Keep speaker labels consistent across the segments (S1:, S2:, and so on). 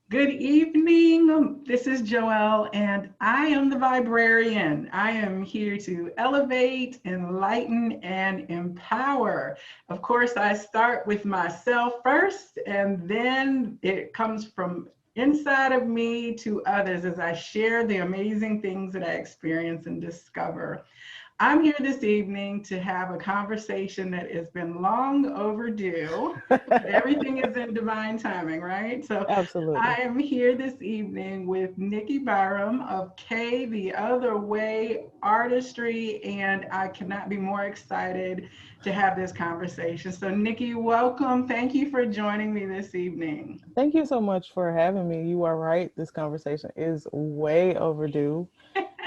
S1: Good evening. This is Joelle, and I am the Viberarian. I am here to elevate, enlighten, and empower. Of course, I start with myself first, and then it comes from inside of me to others as I share the amazing things that I experience and discover. I'm here this evening to have a conversation that has been long overdue, but everything is in divine timing, right? So I
S2: Absolutely.
S1: am here this evening with Nikki Byrom of The Other Way Artistry, and I cannot be more excited to have this conversation. So, Nikki, welcome. Thank you for joining me this evening.
S2: Thank you so much for having me. You are right. This conversation is way overdue.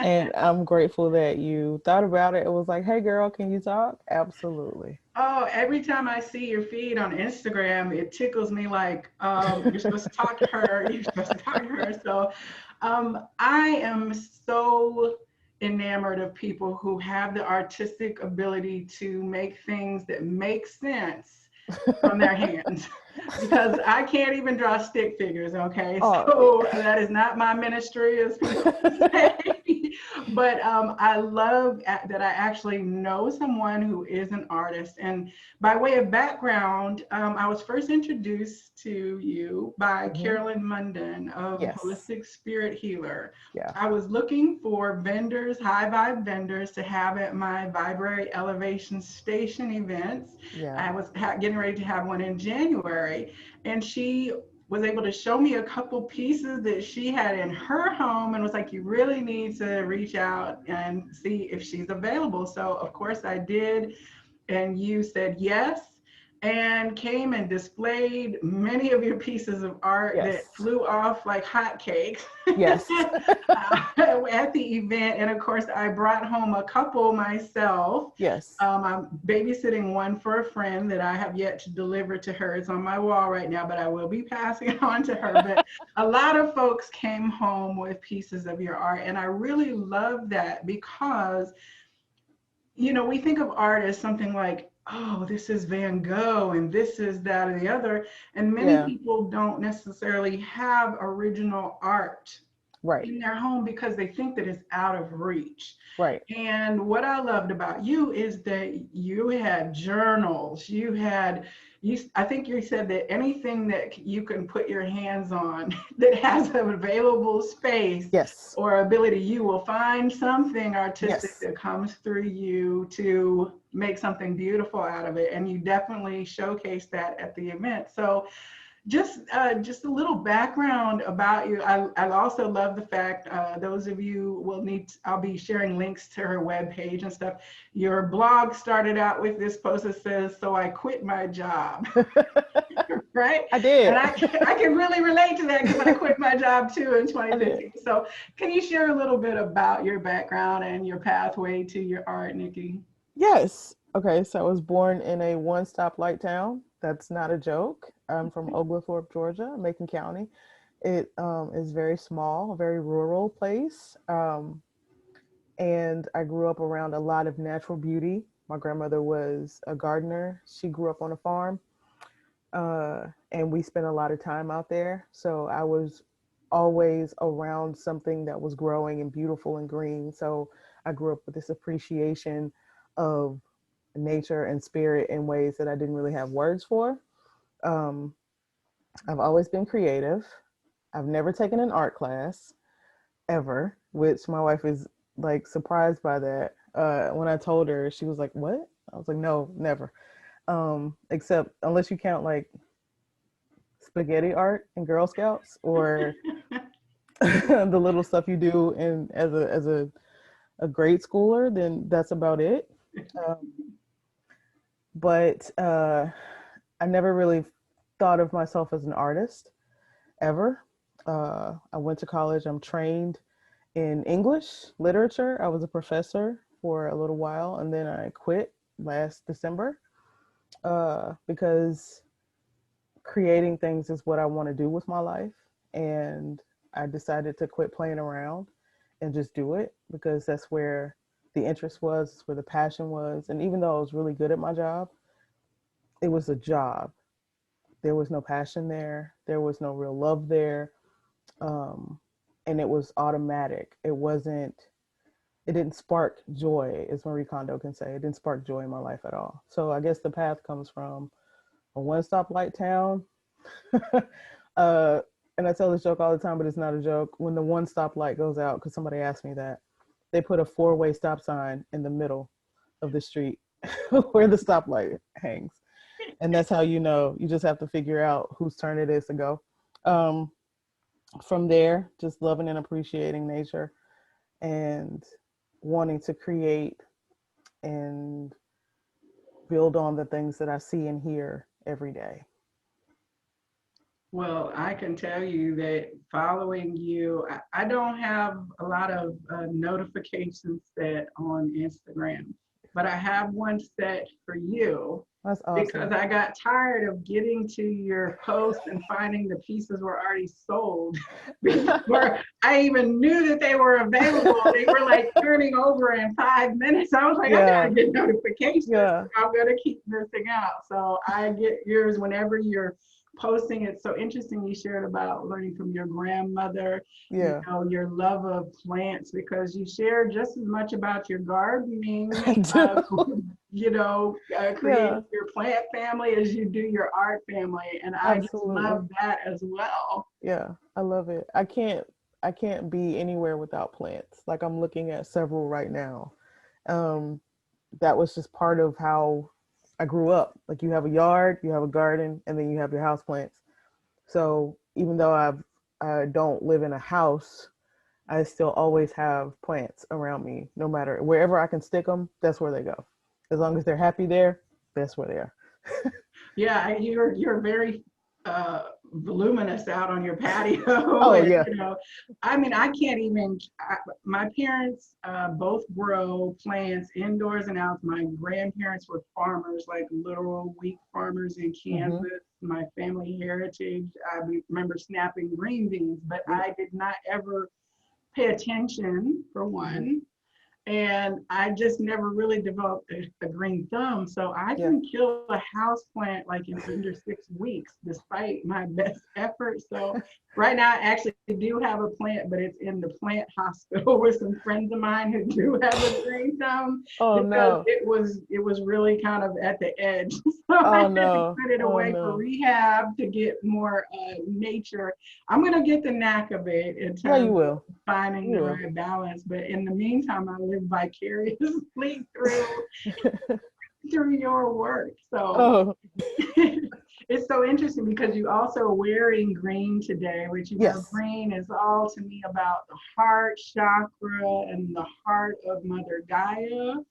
S2: And I'm grateful that you thought about it. It was like, hey, girl, can you talk? Absolutely.
S1: Oh, every time I see your feed on Instagram, it tickles me like, you're supposed to talk to her. You're supposed to talk to her. So I am so enamored of people who have the artistic ability to make things that make sense from their hands because I can't even draw stick figures. Okay,
S2: Oh,
S1: so that is not my ministry, as people say. But I love that I actually know someone who is an artist. And by way of background, I was first introduced to you by
S2: mhm.
S1: Carolyn Munden of
S2: Yes.
S1: Holistic Spirit Healer.
S2: Yeah.
S1: I was looking for vendors, high vibe vendors, to have at my Vibrary Elevation Station events.
S2: Yeah.
S1: I was getting ready to have one in January, and she was able to show me a couple pieces that she had in her home and was like, you really need to reach out and see if she's available. So, of course, I did. And you said yes and came and displayed many of your pieces of art that
S2: Yes.
S1: flew off like hotcakes
S2: Yes.
S1: at the event. And of course, I brought home a couple myself.
S2: Yes.
S1: I'm babysitting one for a friend that I have yet to deliver to her. It's on my wall right now, but I will be passing it on to her. But a lot of folks came home with pieces of your art. And I really love that because we think of art as something like, oh, this is Van Gogh and this is that or the other. And many
S2: Yeah.
S1: people don't necessarily have original art
S2: Right.
S1: in their home because they think that it's out of reach.
S2: Right.
S1: And what I loved about you is that you had journals, I think you said that anything that you can put your hands on that has an available space
S2: Yes.
S1: or ability, you will find something artistic
S2: Yes.
S1: that comes through you to make something beautiful out of it. And you definitely showcased that at the event. So just a little background about you. I also love the fact those of you will need. I'll be sharing links to her webpage and stuff. Your blog started out with this post that says, "So I quit my job," right?
S2: I
S1: And
S2: did.
S1: I can really relate to that because I quit my job too in
S2: I did.
S1: 2015. So can you share a little bit about your background and your pathway to your art, Nikki?
S2: Yes. Okay, so I was born in a one-stop light town. That's not a joke. I'm from Oglethorpe, Georgia, Macon County. It is very small, a very rural place. And I grew up around a lot of natural beauty. My grandmother was a gardener. She grew up on a farm, and we spent a lot of time out there. So I was always around something that was growing and beautiful and green. So I grew up with this appreciation of nature and spirit in ways that I didn't really have words for. Um, I've always been creative. I've never taken an art class ever, which my wife is like surprised by that. When I told her, she was like, "What?" I was like, "No, never." Except unless you count like spaghetti art in Girl Scouts or the little stuff you do in as a grade schooler, then that's about it. Um, but I never really thought of myself as an artist ever. I went to college. I'm trained in English literature. I was a professor for a little while, and then I quit last December because creating things is what I want to do with my life. And I decided to quit playing around and just do it because that's where the interest was, where the passion was. And even though I was really good at my job, it was a job. there was no passion there. There was no real love there. And it was automatic. It didn't spark joy, as Marie Kondo can say. It didn't spark joy in my life at all. So I guess the path comes from a one-stop-light town. And I tell this joke all the time, but it's not a joke. When the one stop light goes out, because somebody asked me that, they put a 4-way stop sign in the middle of the street where the stoplight hangs. And that's how you know. You just have to figure out whose turn it is to go. From there, just loving and appreciating nature and wanting to create and build on the things that I see and hear every day.
S1: Well, I can tell you that following you, I don't have a lot of notifications set on Instagram, but I have one set for you.
S2: That's awesome.
S1: Because I got tired of getting to your post and finding the pieces were already sold before I even knew that they were available. They were like turning over in 5 minutes. I was like, I gotta get notifications. Yeah. I'm gonna keep missing out. So I get yours whenever you're posting. It's so interesting you shared about learning from your grandmother, you know, your love of plants, because you share just as much about your gardening, you know, creating your plant family as you do your art family. And I just love that as well.
S2: Yeah, I love it. I can't be anywhere without plants. Like I'm looking at several right now. That was just part of how I grew up. Like you have a yard, you have a garden, and then you have your house plants. So even though I don't live in a house, I still always have plants around me. No matter wherever I can stick them, that's where they go. As long as they're happy there, that's where they are.
S1: Yeah, you're very voluminous out on your patio.
S2: Oh, and, yeah.
S1: You know, I mean, I can't even. My parents both grow plants indoors and out. My grandparents were farmers, like literal wheat farmers in Kansas. Mm-hmm. My family heritage. I remember snapping green beans, but I did not ever pay attention, for one. And I just never really developed a green thumb. So I can kill a house plant like in under 6 weeks, despite my best efforts. So right now I actually do have a plant, but it's in the plant hospital with some friends of mine who do have a green thumb.
S2: Oh,
S1: because it was really kind of at the edge. So I had to put it away for rehab to get more nature. I'm gonna get the knack of it in terms of finding the right balance. But in the meantime, I live vicariously through your work. So it's so interesting because you also are wearing green today, which you know, green is all to me about the heart chakra and the heart of Mother Gaia.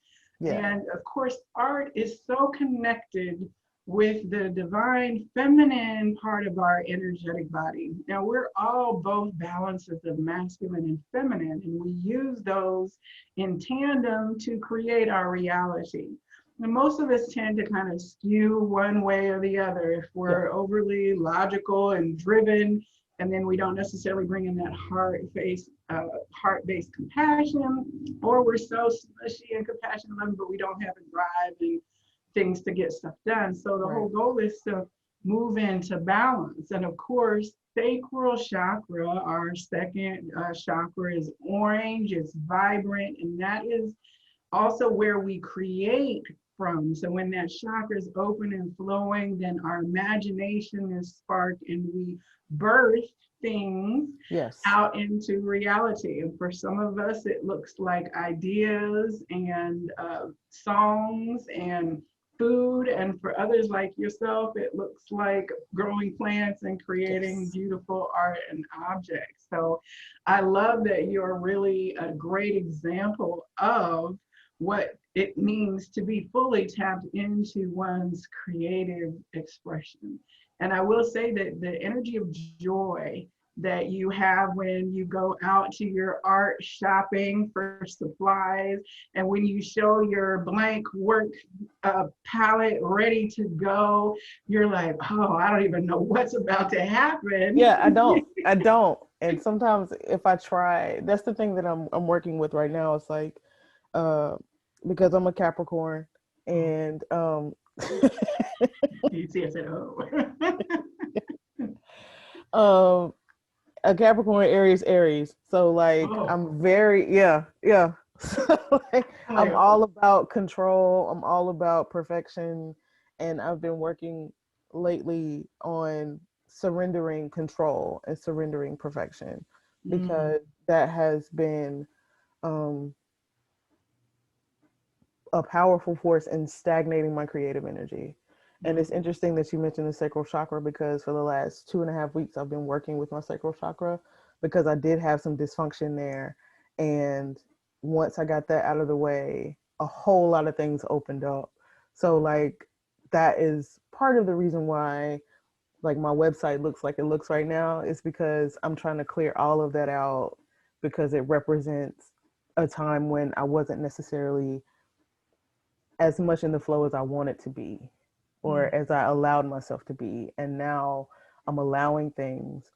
S1: And of course, art is so connected with the divine feminine part of our energetic body. Now, we're all both balances of masculine and feminine, and we use those in tandem to create our reality. And most of us tend to kind of skew one way or the other if we're overly logical and driven, and then we don't necessarily bring in that heart-based compassion, or we're so smushy and compassion loving, but we don't have a drive and things to get stuff done. So the whole goal is to move into balance. And of course, sacral chakra, our second chakra, is orange, it's vibrant, and that is also where we create from. So when that chakra is open and flowing, then our imagination is sparked and we birth things out into reality. And for some of us, it looks like ideas and songs and food, and for others like yourself, it looks like growing plants and creating beautiful art and objects. So I love that you're really a great example of what it means to be fully tapped into one's creative expression. And I will say that the energy of joy that you have when you go out to your art shopping for supplies, and when you show your blank work palette ready to go, you're like, oh, I don't even know what's about to happen.
S2: Yeah, I don't. And sometimes if I try, that's the thing that I'm working with right now. It's like, because I'm a Capricorn, and
S1: You see, I said, oh.
S2: um, a Capricorn, Aries. So like
S1: Oh,
S2: I'm very, yeah. So like
S1: I'm like,
S2: I'm all about control. I'm all about perfection, and I've been working lately on surrendering control and surrendering perfection
S1: mm,
S2: because that has been um a powerful force in stagnating my creative energy. And it's
S1: mm,
S2: interesting that you mentioned the sacral chakra because for the last 2.5 weeks, I've been working with my sacral chakra because I did have some dysfunction there. And once I got that out of the way, a whole lot of things opened up. So, like, that is part of the reason why, like, my website looks like it looks right now is because I'm trying to clear all of that out because it represents a time when I wasn't necessarily as much in the flow as I wanted to be
S1: mm,
S2: or as I allowed myself to be. And now I'm allowing things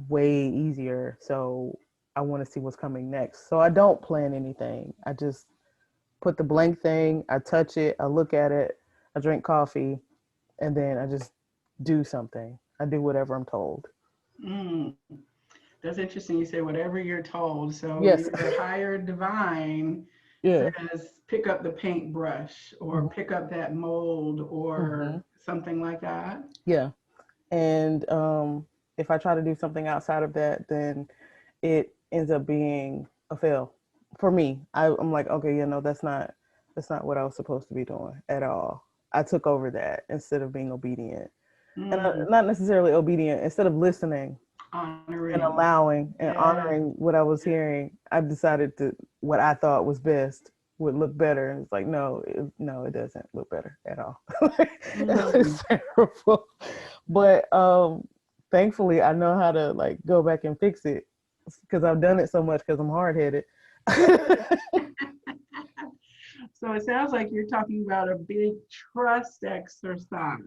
S2: way easier. So I want to see what's coming next. So I don't plan anything. I just put the blank thing, I touch it, I look at it, I drink coffee, and then I just do something. I do whatever I'm told.
S1: mm. That's interesting. You say whatever you're told. So
S2: Yes.
S1: your higher divine
S2: Yeah.
S1: says, pick up the paintbrush or
S2: Mm-hmm.
S1: pick up that mold
S2: Mm-hmm.
S1: or something like that.
S2: Yeah. And if I try to do something outside of that, then it ends up being a fail for me. I'm like, okay, that's not what I was supposed to be doing at all. I took over that instead of being obedient, and
S1: Mm,
S2: not necessarily obedient. Instead of listening and
S1: honoring.
S2: allowing and
S1: Yeah.
S2: honoring what I was
S1: Yeah.
S2: hearing, I decided to what I thought was best would look better, and it's like, no, no, it doesn't look better at all. It
S1: Mm.
S2: looks terrible. But thankfully, I know how to like go back and fix it because I've done it so much because I'm hard headed.
S1: So it sounds like you're talking about a big trust exercise.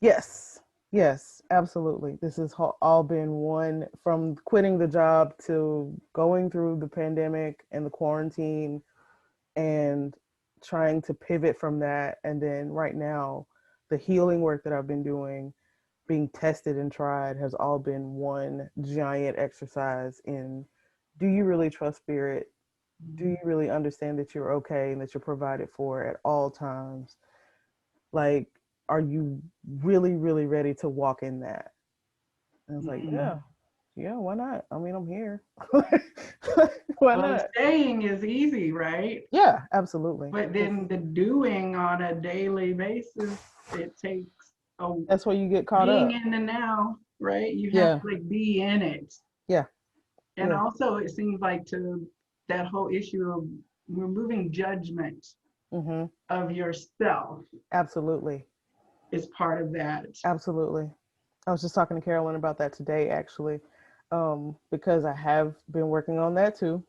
S2: Yes, yes, absolutely. This has all been one from quitting the job to going through the pandemic and the quarantine and trying to pivot from that. And then right now, the healing work that I've been doing, being tested and tried, has all been one giant exercise in do you really trust spirit? Do you really understand that you're okay and that you're provided for at all times? Like, are you really, really ready to walk in that? And it's like,
S1: Mm.
S2: yeah, yeah, why not? I mean, I'm here. Why
S1: Well, the
S2: not?
S1: saying is easy, right?
S2: Yeah, absolutely.
S1: But then the doing on a daily basis, it takes a
S2: That's where you get caught
S1: being
S2: up.
S1: in the now, right? You have to
S2: Yeah,
S1: like be in it.
S2: yeah,
S1: And
S2: yeah.
S1: also it seems like to that whole issue of removing judgment
S2: Mm-hmm.
S1: of yourself
S2: Absolutely.
S1: is part of that.
S2: Absolutely. I was just talking to Carolyn about that today, actually, because I have been working on that too.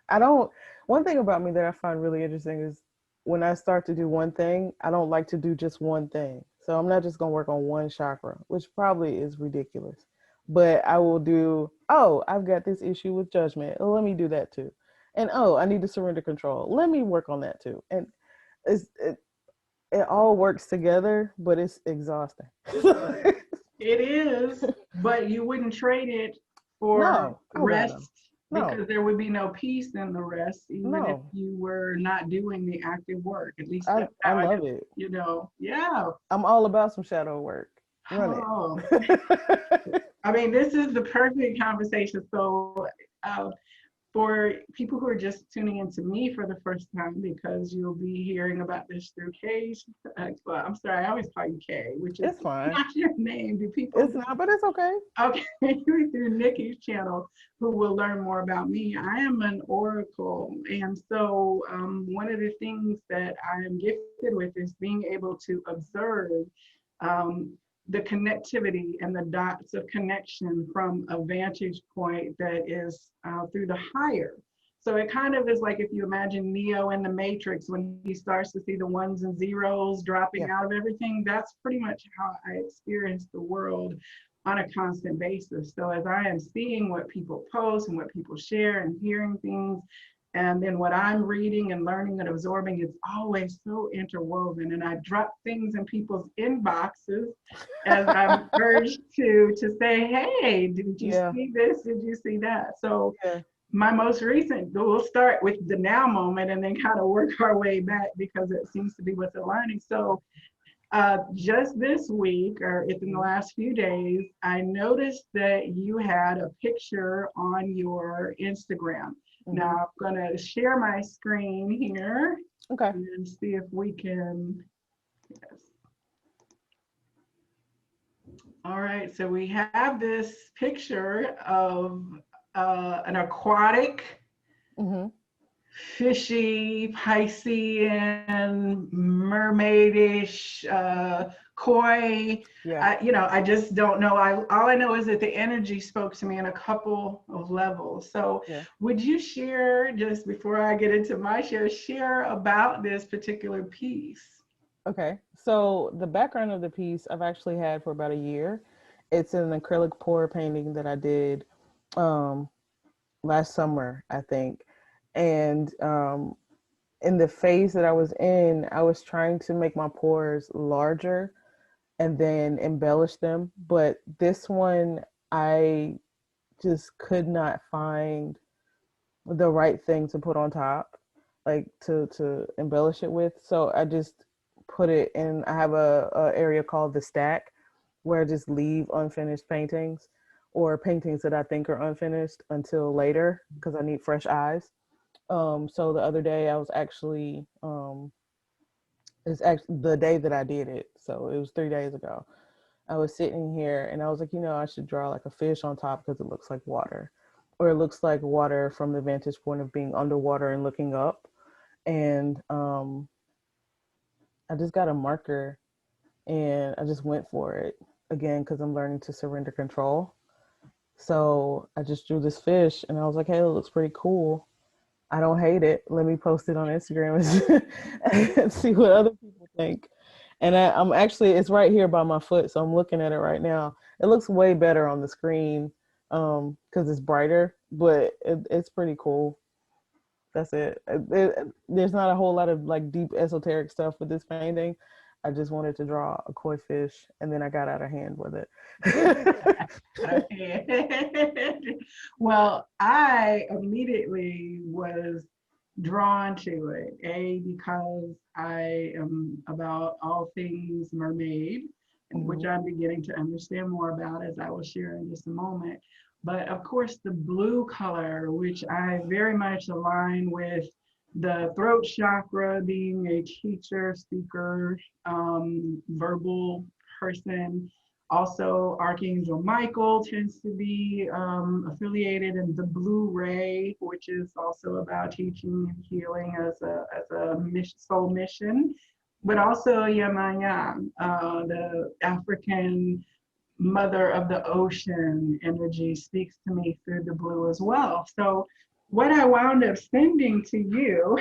S2: I don't, one thing about me that I find really interesting is when I start to do one thing, I don't like to do just one thing. So I'm not just going to work on one chakra, which probably is ridiculous. But I will do, oh, I've got this issue with judgment. Oh, let me do that too. And oh, I need to surrender control. Let me work on that too. And it's, it all works together, but it's exhausting.
S1: It is, but you wouldn't trade it for
S2: No. Oh, God, no.
S1: rest
S2: No.
S1: because there would be no peace in the rest, even if
S2: No.
S1: you were not doing the active work. At least
S2: I,
S1: that's
S2: I
S1: how I
S2: love
S1: just,
S2: it.
S1: yeah.
S2: I'm all about some shadow work. Run it.
S1: Oh, I mean, this is the perfect conversation. So, uh, for people who are just tuning into me for the first time, because you'll be hearing about this through Kay's, well, I'm sorry, I always call you Kay, which is
S2: It's fine.
S1: not your name. Do people
S2: It's not, but it's okay.
S1: okay, through Nikki's channel, who will learn more about me. I am an oracle. And so one of the things that I am gifted with is being able to observe um, the connectivity and the dots of connection from a vantage point that is through the higher. So it kind of is like if you imagine Neo in the Matrix when he starts to see the ones and zeros dropping
S2: Yeah.
S1: out of everything. That's pretty much how I experience the world on a constant basis. So as I am seeing what people post and what people share and hearing things And then what I'm reading and learning and absorbing is always so interwoven. And I drop things in people's inboxes as I'm urged to say, hey, did you
S2: Yeah.
S1: see this? Did you see that? So
S2: Yeah.
S1: my most recent, we'll start with the now moment and then kind of work our way back because it seems to be what's aligning. So just this week, or within the last few days, I noticed that you had a picture on your Instagram.
S2: Mm-hmm.
S1: Now I'm going to share my screen here
S2: Okay.
S1: and see if we can. Yes. All right, so we have this picture of an aquatic,
S2: Mm-hmm.
S1: fishy, Piscean, mermaidish, koi.
S2: Yeah.
S1: I just don't know. All I know is that the energy spoke to me in a couple of levels. So,
S2: Yeah.
S1: would you share, just before I get into my share about this particular piece?
S2: Okay. So the background of the piece I've actually had for about a year. It's an acrylic pour painting that I did um, last summer, I think. And in the phase that I was in, I was trying to make my pores larger and then embellish them. But this one, I just could not find the right thing to put on top, like to embellish it with. So I just put it in. I have a area called the stack where I just leave unfinished paintings or paintings that I think are unfinished until later because I need fresh eyes. So the other day I was actually it's actually the day that I did it. So it was 3 days ago. I was sitting here and I was like, I should draw like a fish on top because it looks like water. Or it looks like water from the vantage point of being underwater and looking up. And I just got a marker and I just went for it again because I'm learning to surrender control. So I just drew this fish and I was like, hey, it looks pretty cool. I don't hate it. Let me post it on Instagram and see what other people think. And I'm actually, it's right here by my foot. So I'm looking at it right now. It looks way better on the screen because it's brighter, but it's pretty cool. That's it. There's not a whole lot of like deep esoteric stuff with this painting. I just wanted to draw a koi fish and then I got out of hand with it.
S1: Well, I immediately was drawn to it, because I am about all things mermaid, which
S2: Mhm.
S1: I'm beginning to understand more about as I will share in just a moment. But of course, the blue color, which I very much align with the throat chakra, being a teacher, speaker, verbal person. Also, Archangel Michael tends to be affiliated in the Blue Ray, which is also about teaching and healing as a mission, soul mission. But also Yamaya, the African mother of the ocean energy, speaks to me through the blue as well. So what I wound up sending to you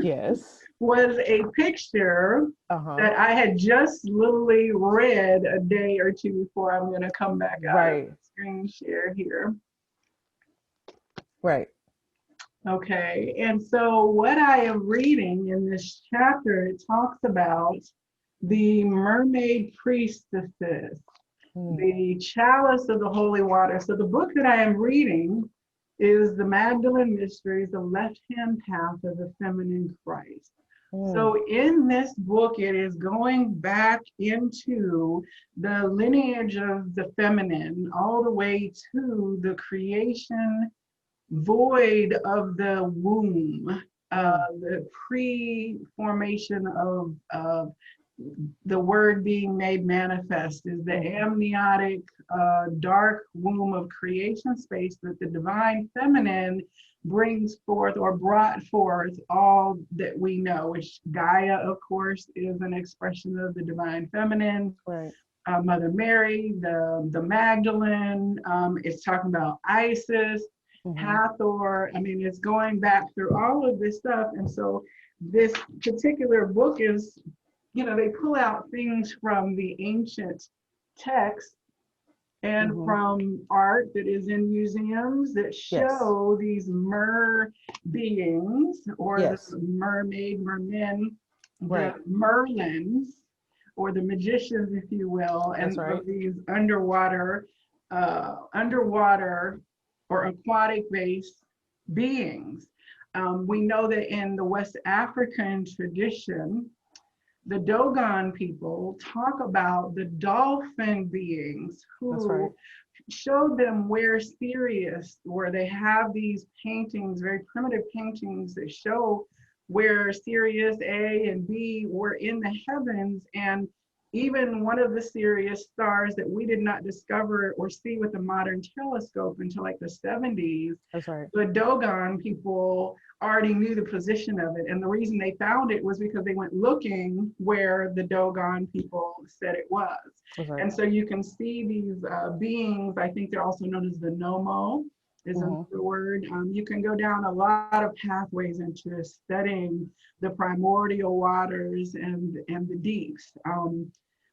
S2: Yes.
S1: was a picture
S2: Uh-huh.
S1: that I had just literally read a day or two before. I'm going to come back out of
S2: Right.
S1: the screen share here.
S2: Right.
S1: Okay, and so what I am reading in this chapter, it talks about the mermaid priestesses,
S2: Mm.
S1: the chalice of the holy water. So the book that I am reading is the Magdalene Mysteries, the left-hand path of the feminine Christ.
S2: Mm.
S1: So in this book, it is going back into the lineage of the feminine all the way to the creation void of the womb,
S2: Mm.
S1: the pre-formation of the word being made manifest is the
S2: Mhm.
S1: amniotic dark womb of creation space that the divine feminine brings forth or brought forth all that we know, which Gaia, of course, is an expression of the divine feminine.
S2: Right.
S1: Mother Mary, the Magdalene, it's talking about Isis,
S2: Mhm.
S1: Hathor. I mean, it's going back through all of this stuff. And so this particular book is, they pull out things from the ancient text and
S2: Mm-hmm.
S1: from art that is in museums that
S2: Yes.
S1: show these mer beings, or the
S2: Yes.
S1: mermaid, mermen, the
S2: Right.
S1: merlins, or the magicians, if you will,
S2: That's
S1: and
S2: right.
S1: of these underwater or aquatic based beings. We know that in the West African tradition, the Dogon people talk about the dolphin beings
S2: That's right.
S1: who showed them where Sirius, where they have these paintings, very primitive paintings that show where Sirius A and B were in the heavens. And even one of the Sirius stars that we did not discover or see with a modern telescope until like the 70s,
S2: That's right.
S1: the Dogon people already knew the position of it. And the reason they found it was because they went looking where the Dogon people said it was.
S2: That's right.
S1: And so you can see these beings, I think they're also known as the Nomo, is
S2: Mm-hmm.
S1: another word. You can go down a lot of pathways into studying the primordial waters and the deeps.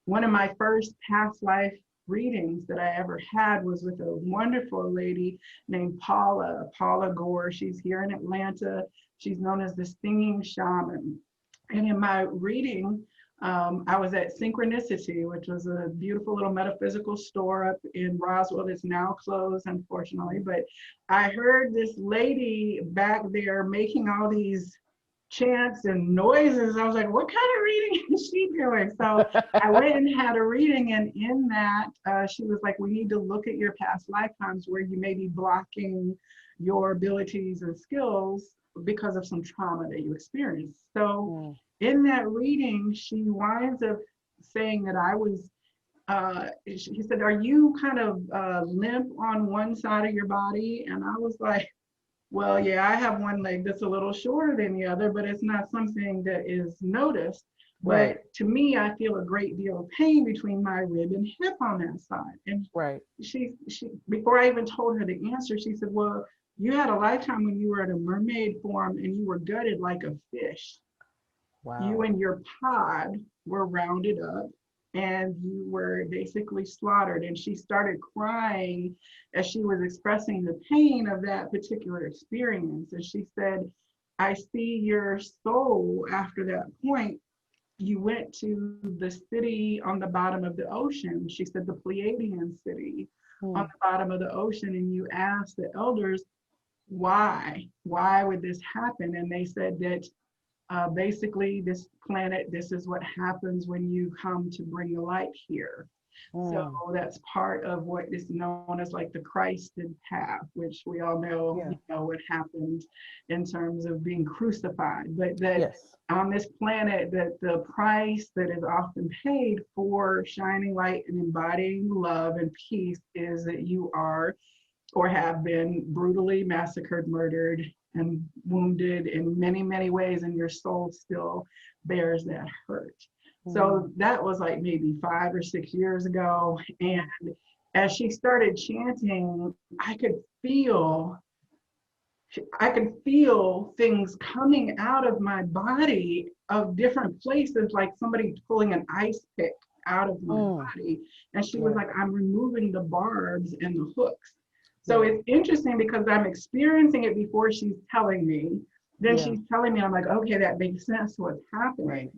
S1: One of my first past life readings that I ever had was with a wonderful lady named Paula Gore. She's here in Atlanta. She's known as the Singing Shaman. And in my reading, I was at Synchronicity, which was a beautiful little metaphysical store up in Roswell that's now closed, unfortunately. But I heard this lady back there making all these chants and noises. I was like, what kind of reading is she doing? So I went and had a reading, and in that, she was like, we need to look at your past lifetimes where you may be blocking your abilities and skills because of some trauma that you experienced. So
S2: Mm.
S1: in that reading, she winds up saying that I was, he said, are you kind of limp on one side of your body? And I was like, well, yeah, I have one leg that's a little shorter than the other, but it's not something that is noticed.
S2: Right.
S1: But to me, I feel a great deal of pain between my rib and hip on that side. And
S2: Right.
S1: she before I even told her the answer, she said, well, you had a lifetime when you were in a mermaid form and you were gutted like a fish. You
S2: Wow.
S1: and your pod were rounded up and you were basically slaughtered. And she started crying as she was expressing the pain of that particular experience. And she said, I see your soul after that point. You went to the city on the bottom of the ocean. She said, the Pleiadian city on
S2: Mm.
S1: the bottom of the ocean. And you asked the elders, why? Why would this happen? And they said that basically, this planet, this is what happens when you come to bring the light here. So
S2: Mm.
S1: that's part of what is known as like the Christed path, which we all know,
S2: Yeah.
S1: you know, what happened in terms of being crucified. But that
S2: Yes.
S1: on this planet, that the price that is often paid for shining light and embodying love and peace is that you are or have been brutally massacred, murdered, and wounded in many, many ways, and your soul still bears that hurt.
S2: Mm.
S1: So that was like maybe 5 or 6 years ago. And
S2: Mm.
S1: as she started chanting, I could feel things coming out of my body of different places, like somebody pulling an ice pick out of my
S2: Mm.
S1: body. And she was
S2: Yeah.
S1: like, I'm removing the barbs and the hooks. So
S2: Yeah.
S1: it's interesting because I'm experiencing it before she's telling me. Then
S2: Yeah.
S1: she's telling me, I'm like, okay, that makes sense what's happening.
S2: Right.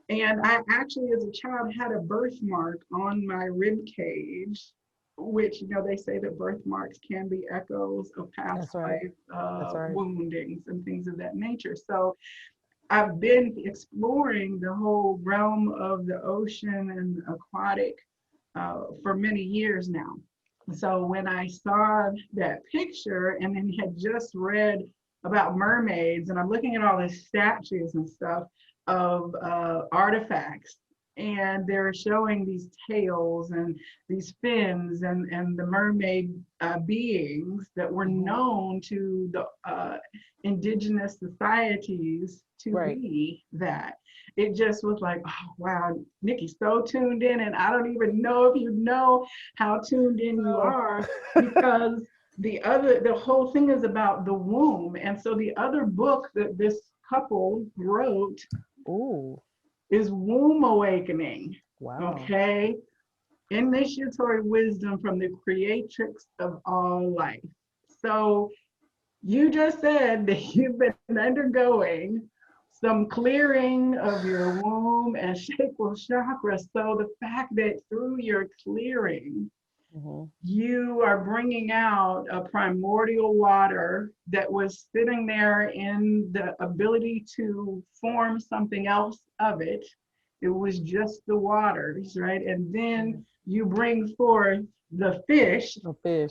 S1: And I actually, as a child, had a birthmark on my rib cage, which, you know, they say that birthmarks can be echoes of past
S2: That's right.
S1: life
S2: That's right.
S1: woundings and things of that nature. So I've been exploring the whole realm of the ocean and aquatic for many years now. So when I saw that picture and then had just read about mermaids, and I'm looking at all the statues and stuff of artifacts, and they're showing these tails and these fins and the mermaid beings that were
S2: Mm-hmm.
S1: known to the indigenous societies to
S2: Right.
S1: be that. It just was like, oh wow, Nikki's so tuned in, and I don't even know if you know how tuned in you
S2: Oh.
S1: are, because the whole thing is about the womb. And so the other book that this couple wrote
S2: Ooh.
S1: is Womb Awakening.
S2: Wow.
S1: Okay. initiatory wisdom from the creatrix of all life. So you just said that you've been undergoing some clearing of your womb and sacral chakra. So the fact that through your clearing, you are bringing out a primordial water that was sitting there in the ability to form something else of it. It was just the waters, right? And then you bring forth the fish,
S2: A fish.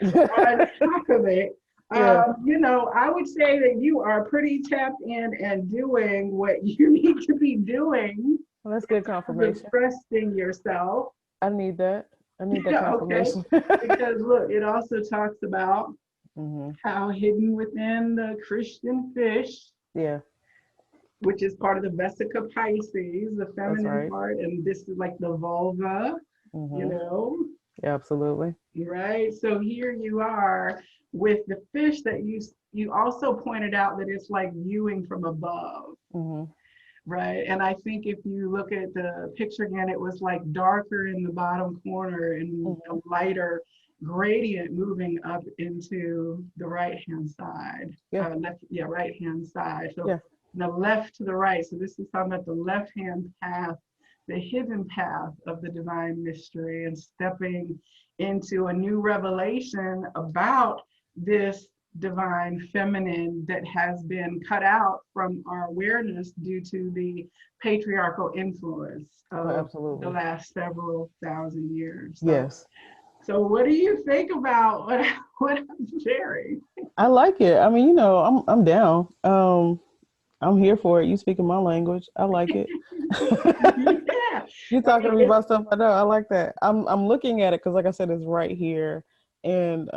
S1: on top of it.
S2: Yeah.
S1: You know, I would say that you are pretty tapped in and doing what you need to be doing.
S2: Well, that's good confirmation.
S1: Trusting yourself.
S2: I need that. I need that
S1: Okay.
S2: confirmation.
S1: Because look, it also talks about
S2: Mm-hmm.
S1: how hidden within the Christian fish,
S2: Yeah,
S1: which is part of the Vesica Pisces, the
S2: that's
S1: feminine
S2: right.
S1: part, and this is like the vulva, you
S2: Mm-hmm.
S1: know,
S2: Yeah, absolutely.
S1: right? So here you are with the fish that you also pointed out that it's like viewing from above,
S2: Mm-hmm.
S1: right? And I think if you look at the picture again, it was like darker in the bottom corner and a
S2: Mm-hmm.
S1: lighter gradient moving up into the right hand side,
S2: Yeah,
S1: right hand side. So
S2: yeah.
S1: the left to the right. So this is talking about the left hand path, the hidden path of the divine mystery, and stepping into a new revelation about this divine feminine that has been cut out from our awareness due to the patriarchal influence
S2: Oh,
S1: of the
S2: absolutely.
S1: last several thousand years.
S2: Yes.
S1: So what do you think about what I'm sharing?
S2: I like it. I mean, I'm down. I'm here for it. You speaking my language. I like it.
S1: Yeah,
S2: You
S1: I
S2: talking to
S1: mean,
S2: me about stuff I know. I like that. I'm looking at it because, like I said, it's right here, and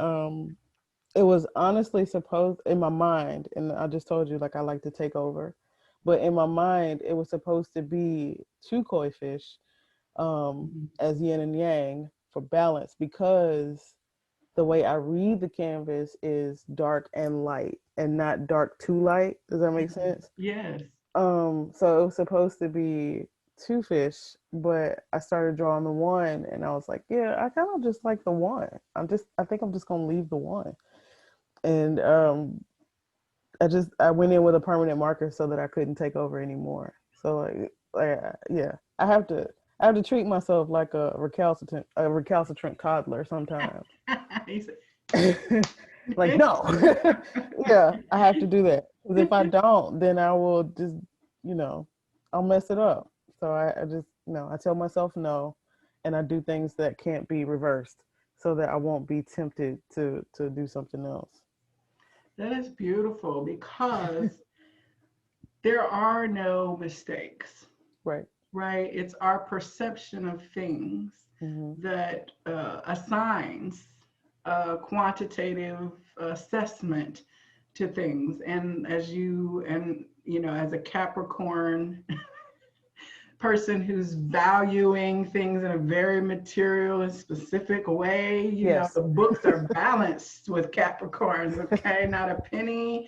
S2: it was honestly supposed in my mind, and I just told you like I like to take over, but in my mind it was supposed to be two koi fish, as yin and yang for balance because the way I read the canvas is dark and light and not dark too light. Does that make sense?
S1: yes.
S2: So it was supposed to be two fish, but I started drawing the one and I was like, yeah, I kind of just like the one. I think I'm just gonna leave the one. And I went in with a permanent marker so that I couldn't take over anymore. So yeah, I have to treat myself like a recalcitrant toddler sometimes. Like no, yeah, I have to do that because if I don't, then I will just you know I'll mess it up. So I just no, I tell myself no, and I do things that can't be reversed so that I won't be tempted to do something else.
S1: That is beautiful because there are no mistakes,
S2: Right.
S1: right? It's our perception of things
S2: Mm-hmm.
S1: that assigns a quantitative assessment to things. And as a Capricorn person who's valuing things in a very material and specific way,
S2: Yes.
S1: the books are balanced with Capricorns, okay? Not a penny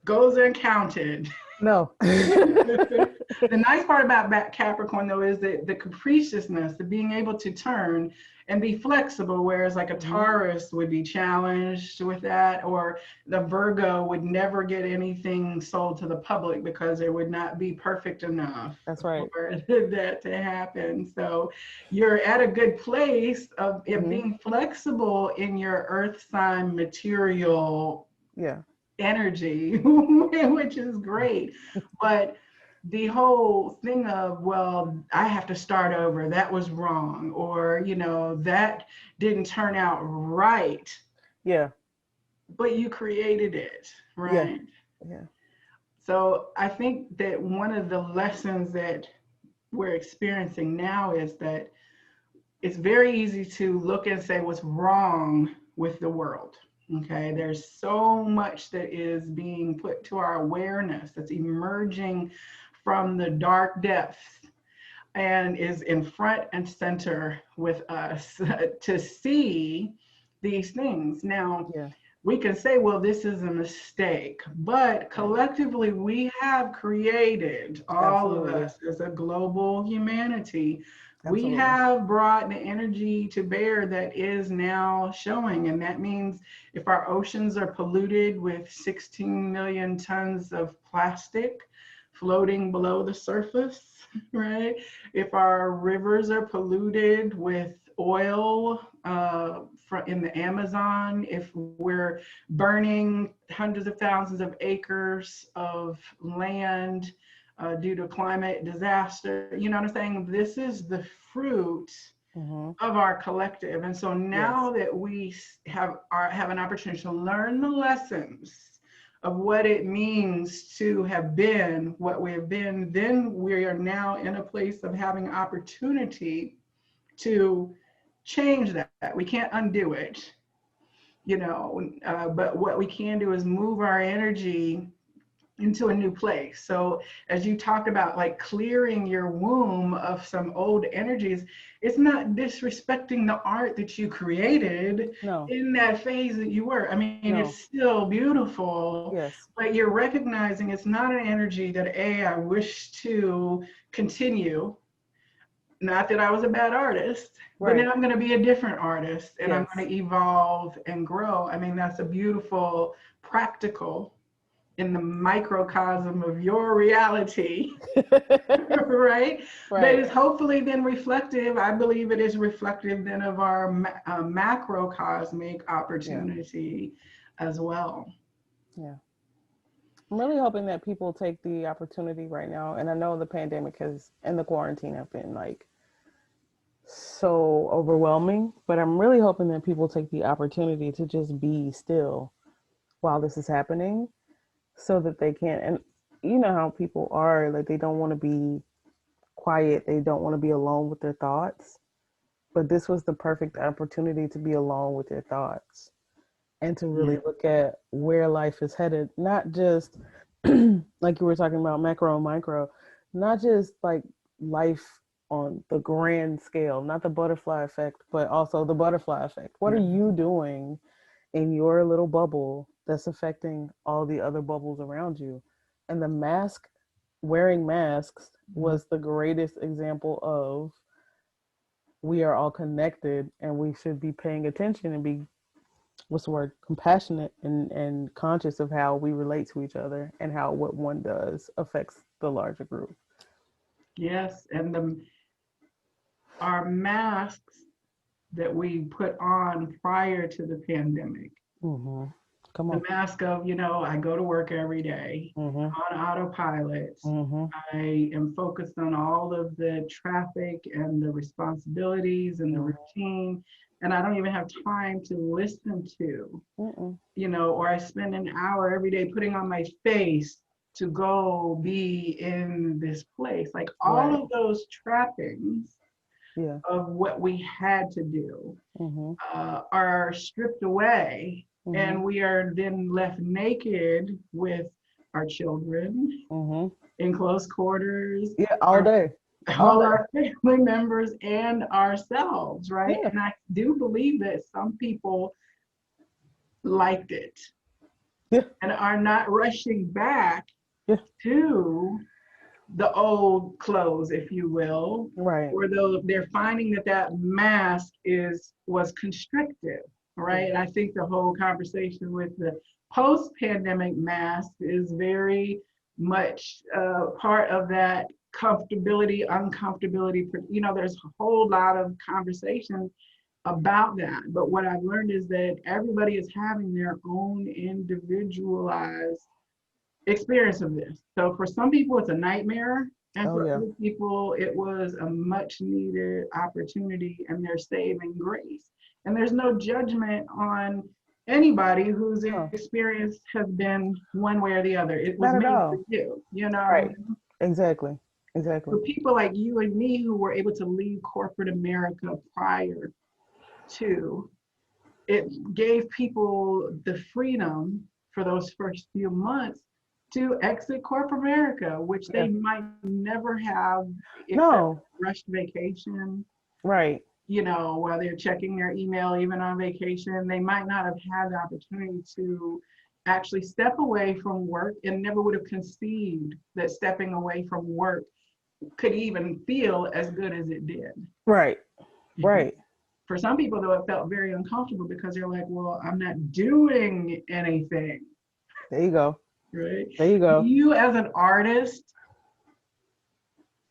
S1: goes uncounted.
S2: No.
S1: The nice part about Capricorn, though, is that the capriciousness, the being able to turn and be flexible, whereas like a Taurus would be challenged with that, or the Virgo would never get anything sold to the public because it would not be perfect enough
S2: That's right.
S1: for that to happen. So you're at a good place of it being flexible in your earth sign material
S2: Yeah.
S1: energy, which is great. But the whole thing of, well, I have to start over, that was wrong, or, that didn't turn out right,
S2: Yeah.
S1: but you created it,
S2: Yeah.
S1: right?
S2: Yeah.
S1: So I think that one of the lessons that we're experiencing now is that it's very easy to look and say what's wrong with the world. Okay, there's so much that is being put to our awareness that's emerging from the dark depths and is in front and center with us to see these things. Now,
S2: Yeah.
S1: we can say, well, this is a mistake, but collectively we have created, all of
S2: Absolutely.
S1: us as a global humanity, We
S2: Absolutely.
S1: have brought the energy to bear that is now showing. And that means if our oceans are polluted with 16 million tons of plastic floating below the surface, right? If our rivers are polluted with oil in the Amazon, if we're burning hundreds of thousands of acres of land due to climate disaster, you know what I'm saying? This is the fruit of our collective. And so now that we have an opportunity to learn the lessons of what it means to have been what we have been, then we are now in a place of having opportunity to change that. We can't undo it, but what we can do is move our energy into a new place. So as you talked about, like clearing your womb of some old energies, it's not disrespecting the art that you created in that phase that you were. I mean, it's still beautiful, but you're recognizing it's not an energy that I wish to continue. Not that I was a bad artist, but now I'm going to be a different artist and I'm going to evolve and grow. I mean, that's a beautiful practical in the microcosm of your reality, right? That is hopefully then reflective. I believe it is reflective then of our macrocosmic opportunity as well.
S2: Yeah. I'm really hoping that people take the opportunity right now. And I know the pandemic and the quarantine have been like so overwhelming, but I'm really hoping that people take the opportunity to just be still while this is happening, so that they can, and you know how people are, like they don't want to be quiet, they don't want to be alone with their thoughts, but this was the perfect opportunity to be alone with your thoughts and to really look at where life is headed, not just like you were talking about macro and micro, not just like life on the grand scale, not the butterfly effect, but also the butterfly effect. What are you doing in your little bubble that's affecting all the other bubbles around you? And wearing masks was the greatest example of we are all connected and we should be paying attention and be, compassionate and conscious of how we relate to each other and how what one does affects the larger group.
S1: Yes, and our masks that we put on prior to the pandemic. The mask of, I go to work every day on autopilot. I am focused on all of the traffic and the responsibilities and the routine, and I don't even have time to listen to, or I spend an hour every day putting on my face to go be in this place. Like all of those trappings of what we had to do are stripped away. And we are then left naked with our children in close quarters.
S2: All day.
S1: All our family members and ourselves, right? And I do believe that some people liked it and are not rushing back to the old clothes, if you will, or though they're finding that mask was constrictive. Right. And I think the whole conversation with the post-pandemic mask is very much part of that comfortability, uncomfortability. There's a whole lot of conversation about that. But what I've learned is that everybody is having their own individualized experience of this. So for some people, it's a nightmare. And for other people, it was a much needed opportunity and their saving grace. And there's no judgment on anybody whose experience has been one way or the other. It was made for you,
S2: Right. Exactly.
S1: For people like you and me who were able to leave corporate America prior to, it gave people the freedom for those first few months to exit corporate America, which they might never have except rushed vacation.
S2: Right.
S1: While they're checking their email, even on vacation, they might not have had the opportunity to actually step away from work and never would have conceived that stepping away from work could even feel as good as it did.
S2: Right. Right.
S1: For some people, though, it felt very uncomfortable because they're like, well, I'm not doing anything,
S2: There you go.
S1: right?
S2: There you
S1: Do
S2: go.
S1: you, as an artist,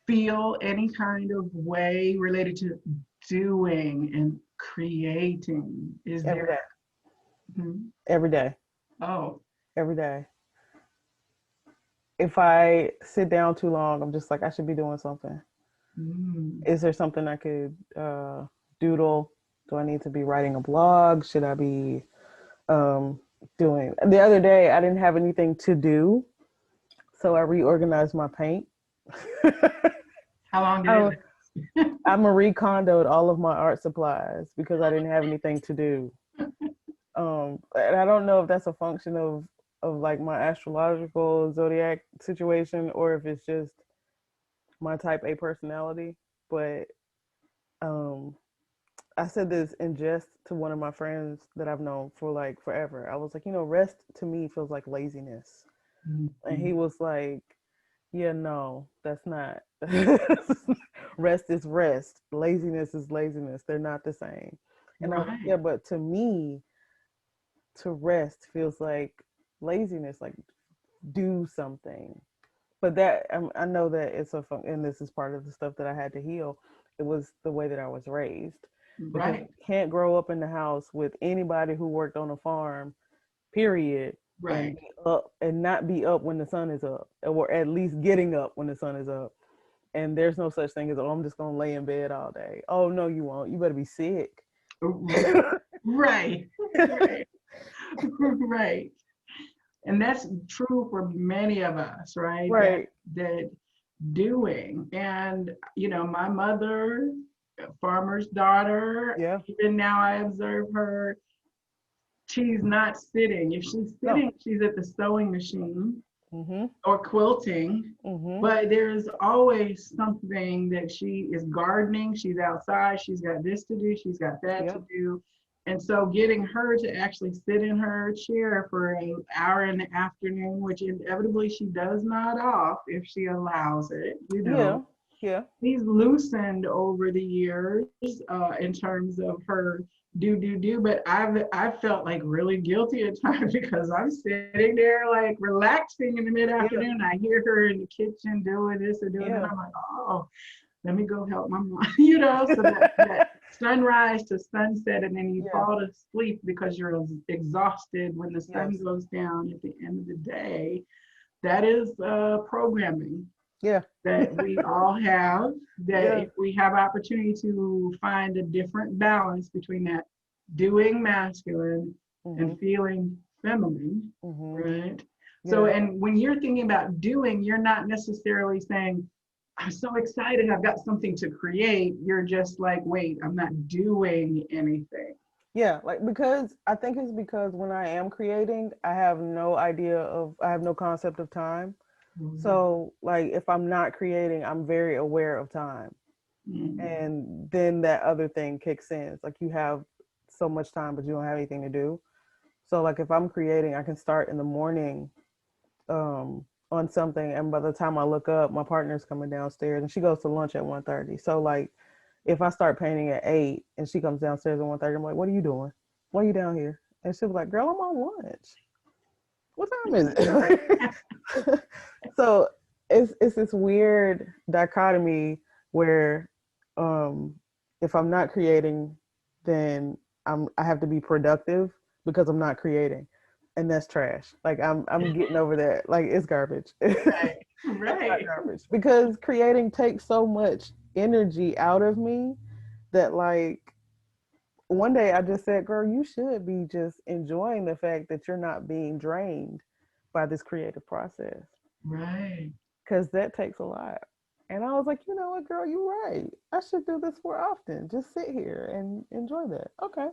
S1: feel any kind of way related to doing and creating? Is
S2: Every
S1: there?
S2: day.
S1: Hmm?
S2: Every day.
S1: Oh,
S2: Every day. If I sit down too long, I'm just like, I should be doing something.
S1: mm,
S2: Is there something I could doodle? Do I need to be writing a blog? Should I be um, doing? The other day, I didn't have anything to do, so I reorganized my paint.
S1: how long did
S2: I,
S1: it
S2: I Marie Kondoed all of my art supplies because I didn't have anything to do. And I don't know if that's a function of like my astrological zodiac situation or if it's just my type A personality. But um, I said this in jest to one of my friends that I've known for like forever. I was like, rest to me feels like laziness. And he
S1: Mhm.
S2: was like, yeah, no, that's not. Rest is rest. Laziness is laziness. They're not the same. And I was like, yeah,
S1: Right.
S2: but to me, to rest feels like laziness, like do something. But that I know that it's and this is part of the stuff that I had to heal. It was the way that I was raised because
S1: Right.
S2: you can't grow up in the house with anybody who worked on a farm, period, and
S1: Right.
S2: be up and not be up when the sun is up, or at least getting up when the sun is up. And there's no such thing as, oh, I'm just gonna lay in bed all day. Oh no, you won't. You better be sick.
S1: Right. Right. Right. And that's true for many of us, right? That
S2: Right.
S1: that doing. And my mother, a farmer's daughter,
S2: Yeah.
S1: even now I observe her, she's not sitting. If she's
S2: No.
S1: sitting, she's at the sewing machine
S2: Mhm.
S1: or quilting.
S2: Mhm.
S1: But there's always something that she is gardening, she's outside, she's got this to do, she's got that to
S2: Yep.
S1: do. And so getting her to actually sit in her chair for an hour in the afternoon, which inevitably she does nod off if she allows it.
S2: Yeah. Yeah.
S1: He's loosened over the years in terms of her do, but I've felt like really guilty at times because I'm sitting there like relaxing in the mid
S2: Yeah.
S1: afternoon. I hear her in the kitchen doing this or doing that.
S2: Yeah.
S1: I'm like, oh, let me go help my mom. So that sunrise to sunset, and then you
S2: Yeah.
S1: fall to sleep because you're exhausted when the sun
S2: Yes.
S1: goes down at the end of the day. That is programming
S2: Yeah.
S1: that we all have, that
S2: Yeah.
S1: if we have opportunity to find a different balance between that doing masculine
S2: Mhm.
S1: and feeling feminine,
S2: Mhm.
S1: right? So,
S2: Yeah.
S1: and when you're thinking about doing, you're not necessarily saying, I'm so excited, I've got something to create. You're just like, wait, I'm not doing anything.
S2: Yeah. Like because I think it's because when I am creating, I have no concept of time.
S1: Mhm.
S2: So like if I'm not creating, I'm very aware of time. And then that other thing kicks in. It's like you have so much time, but you don't have anything to do. So like if I'm creating, I can start in the morning on something, and by the time I look up, my partner's coming downstairs, and she goes to lunch at 1:30. So like if I start painting at 8 and she comes downstairs at 1:30, I'm like, what are you doing? Why are you down here? And she'll be like, girl, I'm on lunch. What time is it? So it's this weird dichotomy where um if I'm not creating, then I have to be productive because I'm not creating. And that's trash. Like I'm getting over that. Like it's garbage.
S1: Right,
S2: That's not
S1: right.
S2: garbage. Because creating takes so much energy out of me that like one day I just said, girl, you should be just enjoying the fact that you're not being drained by this creative process.
S1: Right.
S2: Because that takes a lot. And I was like, you know what, girl, you're right. I should do this more often. Just sit here and enjoy that. Okay.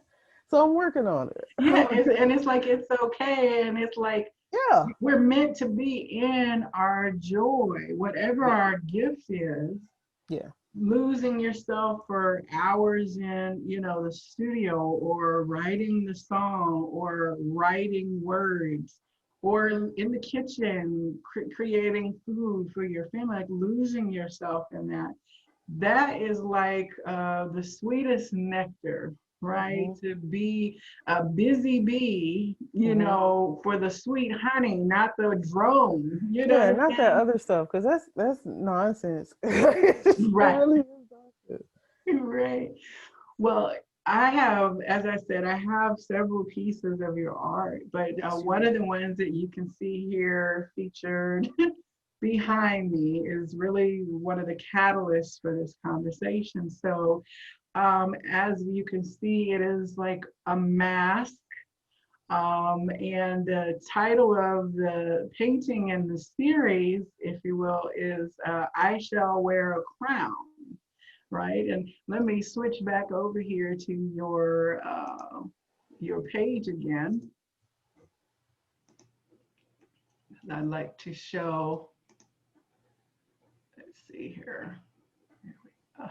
S2: So I'm working on
S1: Yeah,
S2: it.
S1: and it's like it's okay, and it's like
S2: Yeah.
S1: we're meant to be in our joy, whatever
S2: Yeah.
S1: our gift is.
S2: Yeah.
S1: Losing yourself for hours in, the studio or writing the song or writing words or in the kitchen, creating food for your family, like losing yourself in that. That is like the sweetest nectar, right?
S2: Mm-hmm.
S1: To be a busy bee,
S2: Mm-hmm.
S1: for the sweet honey, not the drone. You know what
S2: Yeah,
S1: I'm
S2: not that
S1: saying?
S2: other stuff, because that's nonsense. It
S1: Right,
S2: really is nonsense.
S1: right. Well, I have, as I said, I have several pieces of your art, but
S2: Yes, you
S1: one of
S2: do.
S1: the ones that you can see here featured behind me is really one of the catalysts for this conversation. So, as you can see, it is like a mask. And the title of the painting in the series, if you will, is I Shall Wear a Crown, right? And let me switch back over here to your page again. I'd like to show, let's see here. Oh,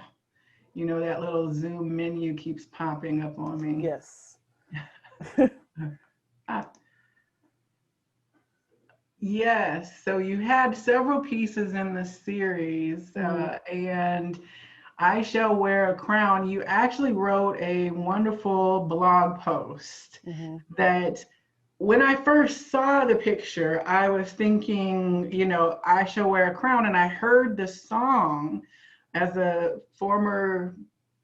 S1: that little Zoom menu keeps popping up on me.
S2: Yes.
S1: Ah, yes, so you had several pieces in the series,
S2: Hmm.
S1: and I Shall Wear a Crown. You actually wrote a wonderful blog post
S2: Hmm.
S1: that when I first saw the picture, I was thinking, I shall wear a crown. And I heard the song as a former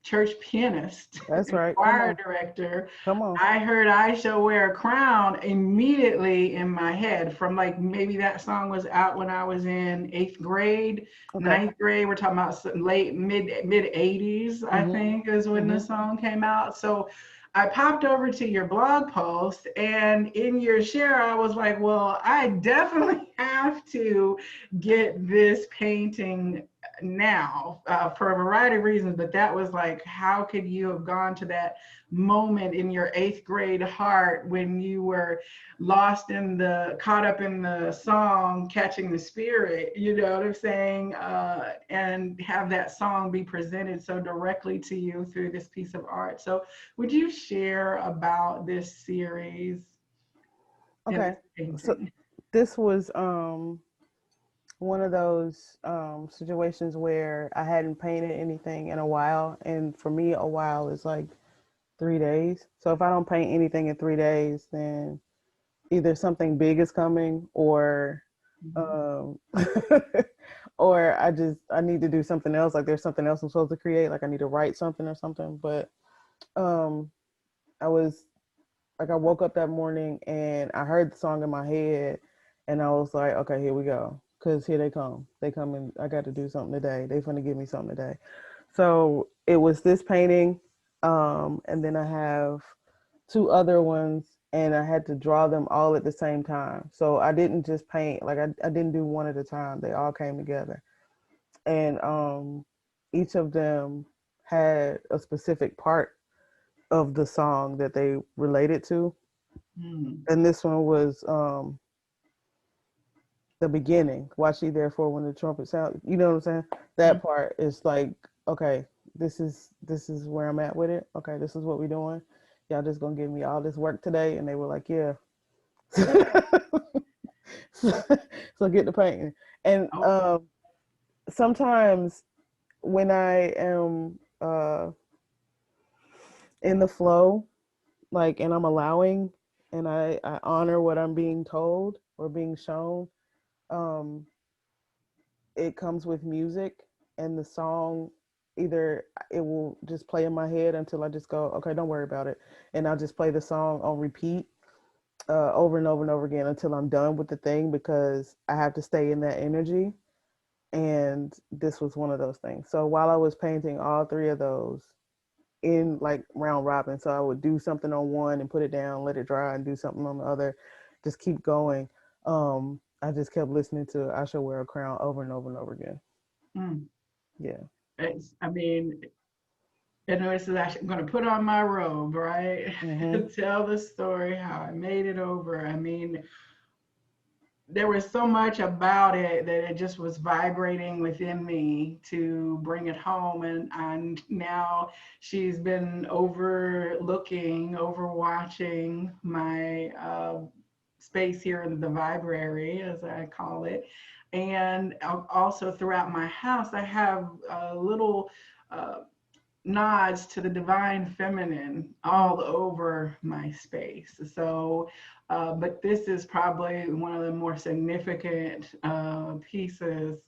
S1: church pianist
S2: That's
S1: and
S2: right. Come
S1: choir
S2: on.
S1: director.
S2: Come on.
S1: I heard I Shall Wear a Crown immediately in my head from like maybe that song was out when I was in eighth grade,
S2: Okay.
S1: ninth grade. We're talking about late mid 80s, I
S2: Hmm.
S1: think, is when the
S2: Hmm.
S1: song came out. So I popped over to your blog post, and in your share, I was like, well, I definitely have to get this painting now for a variety of reasons. But that was like, how could you have gone to that moment in your eighth grade heart when you were caught up in the song, catching the spirit, you know what I'm saying? And have that song be presented so directly to you through this piece of art. So would you share about this series and
S2: Okay.
S1: this
S2: So
S1: painting?
S2: this was one of those situations where I hadn't painted anything in a while, and for me, a while is like 3 days. So if I don't paint anything in 3 days, then either something big is coming, or
S1: Mhm.
S2: um, or I need to do something else. Like there's something else I'm supposed to create. Like I need to write something or something. But um, I was like, I woke up that morning and I heard the song in my head, and I was like, okay, here we go. Cause here they come. They come and I got to do something today. They finna give me something today. So it was this painting, and then I have two other ones, and I had to draw them all at the same time. So I didn't just paint, like I didn't do one at a time. They all came together. And each of them had a specific part of the song that they related to.
S1: Mm.
S2: And this one was the beginning. Watch ye therefore when the trumpet sound. You know what I'm saying?
S1: Mm.
S2: That part is like, okay, this is where I'm at with it. Okay, this is what we're doing. Y'all just gonna give me all this work today, and they were like, yeah. So get the painting. And
S1: Oh.
S2: sometimes when I am in the flow, like, and I'm allowing, and I honor what I'm being told or being shown, um, it comes with music, and the song, either it will just play in my head until I just go, okay, don't worry about it, and I'll just play the song on repeat over and over and over again until I'm done with the thing, because I have to stay in that energy. And this was one of those things. So while I was painting all three of those in like round robin, so I would do something on one and put it down, let it dry, and do something on the other, just keep going. I just kept listening to I Shall Wear a Crown over and over and over again.
S1: Mm.
S2: Yeah.
S1: I mean, and this is actually, I'm going to put on my robe, right?
S2: Mm-hmm.
S1: Tell the story how I made it over. I mean, there was so much about it that it just was vibrating within me to bring it home. And now she's been overwatching my space here in the Viberary, as I call it. And also throughout my house, I have little nods to the divine feminine all over my space. So, but this is probably one of the more significant pieces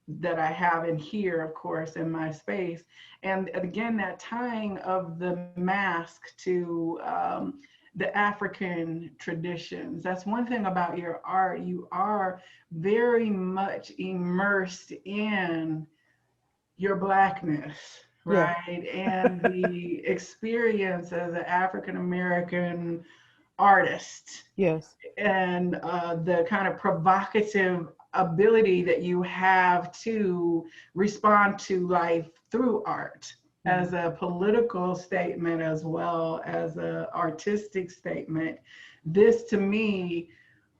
S1: that I have in here, of course, in my space. And again, that tying of the mask to the African traditions. That's one thing about your art. You are very much immersed in your Blackness,
S2: Yeah.
S1: right? And the experience as an African American artist
S2: Yes.
S1: and the kind of provocative ability that you have to respond to life through art as a political statement as well as an artistic statement. This to me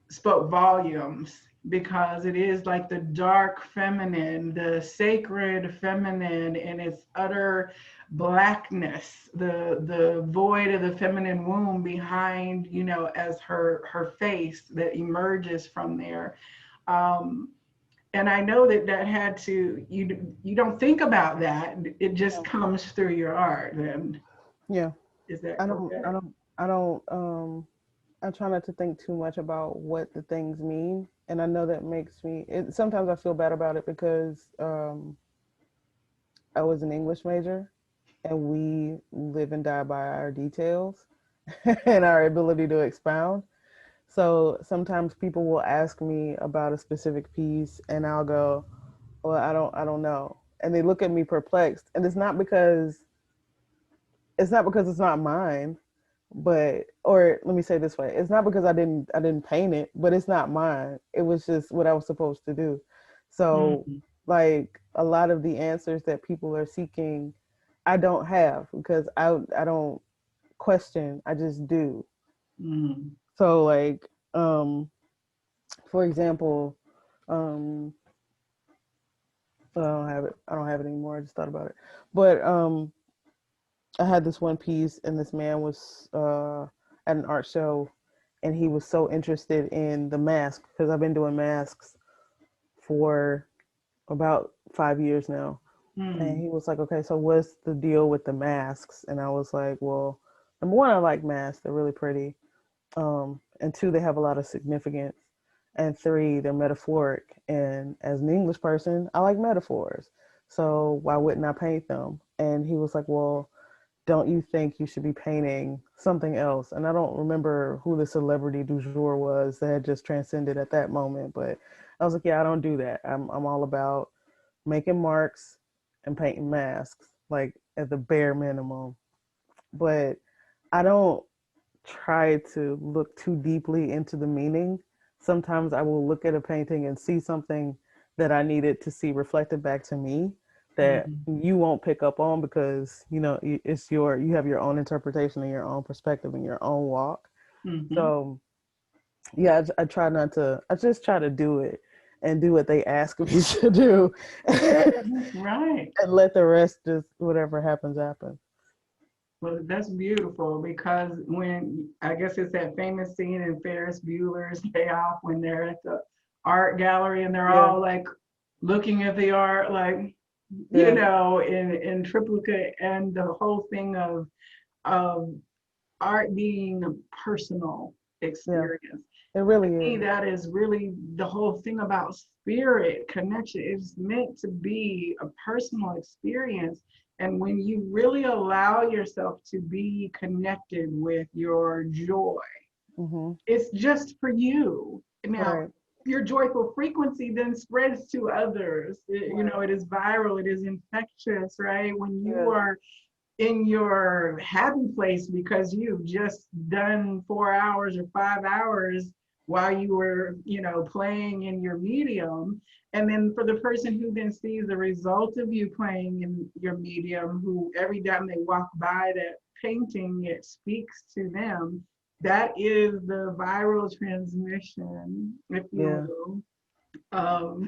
S1: spoke volumes because it is like the dark feminine, the sacred feminine in its utter blackness, the void of the feminine womb behind, you know, as her face that emerges from there. Um, and I know that that had to, you don't think about that. It just comes through your art. And
S2: Yeah.
S1: is that
S2: I don't, I
S1: correct?
S2: don't, I don't, I try not to think too much about what the things mean. And I know that makes me, sometimes I feel bad about it because I was an English major and we live and die by our details and our ability to expound. So sometimes people will ask me about a specific piece and I'll go, well, I don't know. And they look at me perplexed. And it's not because it's not mine, but or let me say it this way, it's not because I didn't paint it, but it's not mine. It was just what I was supposed to do. So
S1: Mhm.
S2: like a lot of the answers that people are seeking, I don't have because I don't question, I just do.
S1: Mhm.
S2: So like for example, um I don't have it anymore. I just thought about it. But I had this one piece, and this man was at an art show, and he was so interested in the mask because I've been doing masks for about 5 years now. And
S1: Mhm.
S2: he was like, "Okay, so what's the deal with the masks?" And I was like, "Well, number one, I like masks; they're really pretty. And two, they have a lot of significance. And three, they're metaphoric. And as an English person, I like metaphors. So why wouldn't I paint them?" And he was like, "Well, don't you think you should be painting something else?" And I don't remember who the celebrity du jour was that had just transcended at that moment, but I was like, "Yeah, I don't do that. I'm all about making marks and painting masks, like at the bare minimum. But I don't try to look too deeply into the meaning. Sometimes I will look at a painting and see something that I needed to see reflected back to me that
S1: Mhm.
S2: you won't pick up on because you have your own interpretation and your own perspective and your own walk.
S1: Mhm.
S2: So yeah, I try not to. I just try to do it and do what they ask me to do, and
S1: Right.
S2: let the rest just whatever happens happen.
S1: Well, that's beautiful because when I guess it's that famous scene in Ferris Bueller's Day Off when they're at the art gallery and they're
S2: Yeah,
S1: all like looking at the art, like, you
S2: yeah,
S1: know, in triplicate and the whole thing of art being a personal
S2: yeah.
S1: experience.
S2: It really
S1: To me,
S2: is.
S1: that is really the whole thing about spirit connection. It's meant to be a personal experience. And when you really allow yourself to be connected with your joy,
S2: Hmm.
S1: it's just for you. Now,
S2: Right.
S1: your joyful frequency then spreads to others. You
S2: Right.
S1: know, it is viral, it is infectious, right? When you
S2: Yeah.
S1: are in your happy place because you've just done 4 hours or 5 hours while you were, you know, playing in your medium. And then for the person who then sees the result of you playing in your medium, who every time they walk by that painting, it speaks to them. That is the viral transmission, if you
S2: Yeah.
S1: will, of,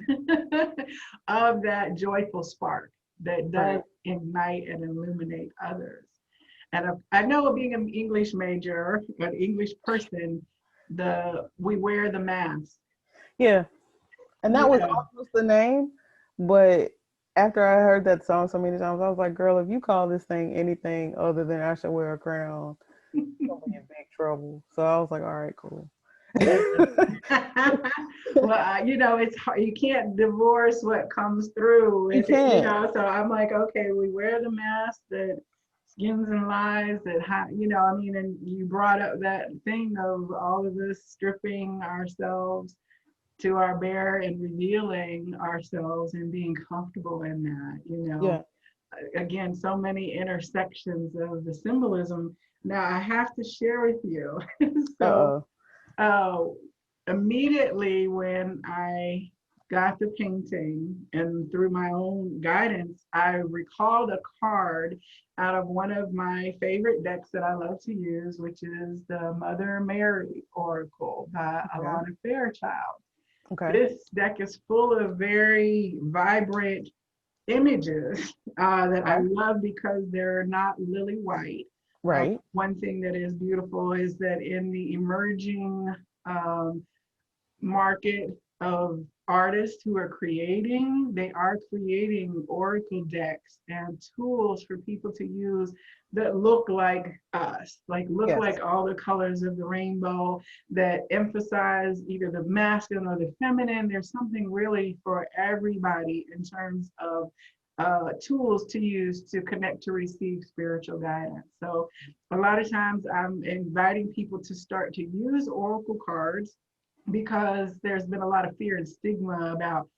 S1: of that joyful spark that does
S2: Right.
S1: ignite and illuminate others. And I know being an English major, an English person, we wear the mask.
S2: Yeah. And that was
S1: Yeah.
S2: almost the name, but after I heard that song so many times, I was like, girl, if you call this thing anything other than I should wear a crown, you're gonna be in big trouble. So I was like, all right, cool.
S1: Yeah. Well, it's hard. You can't divorce what comes through.
S2: You can't.
S1: So I'm like, okay, we wear the mask that skins and lies that, I mean, and you brought up that thing of all of us stripping ourselves to our bare and revealing ourselves and being comfortable in that.
S2: Yeah.
S1: Again, so many intersections of the symbolism. Now I have to share with you. So
S2: Uh-oh.
S1: uh, immediately when I got the painting and through my own guidance, I recalled a card out of one of my favorite decks that I love to use, which is the Mother Mary Oracle by
S2: Okay.
S1: Alana Fairchild.
S2: Okay.
S1: This deck is full of very vibrant images that I
S2: Okay.
S1: love because they're not lily white.
S2: Right.
S1: One thing that is beautiful is that in the emerging um, market of artists who are creating, they are creating oracle decks and tools for people to use that look like us, like look
S2: Yes.
S1: like all the colors of the rainbow, that emphasize either the masculine or the feminine. There's something really for everybody in terms of tools to use to connect to receive spiritual guidance. So a lot of times I'm inviting people to start to use oracle cards because there's been a lot of fear and stigma about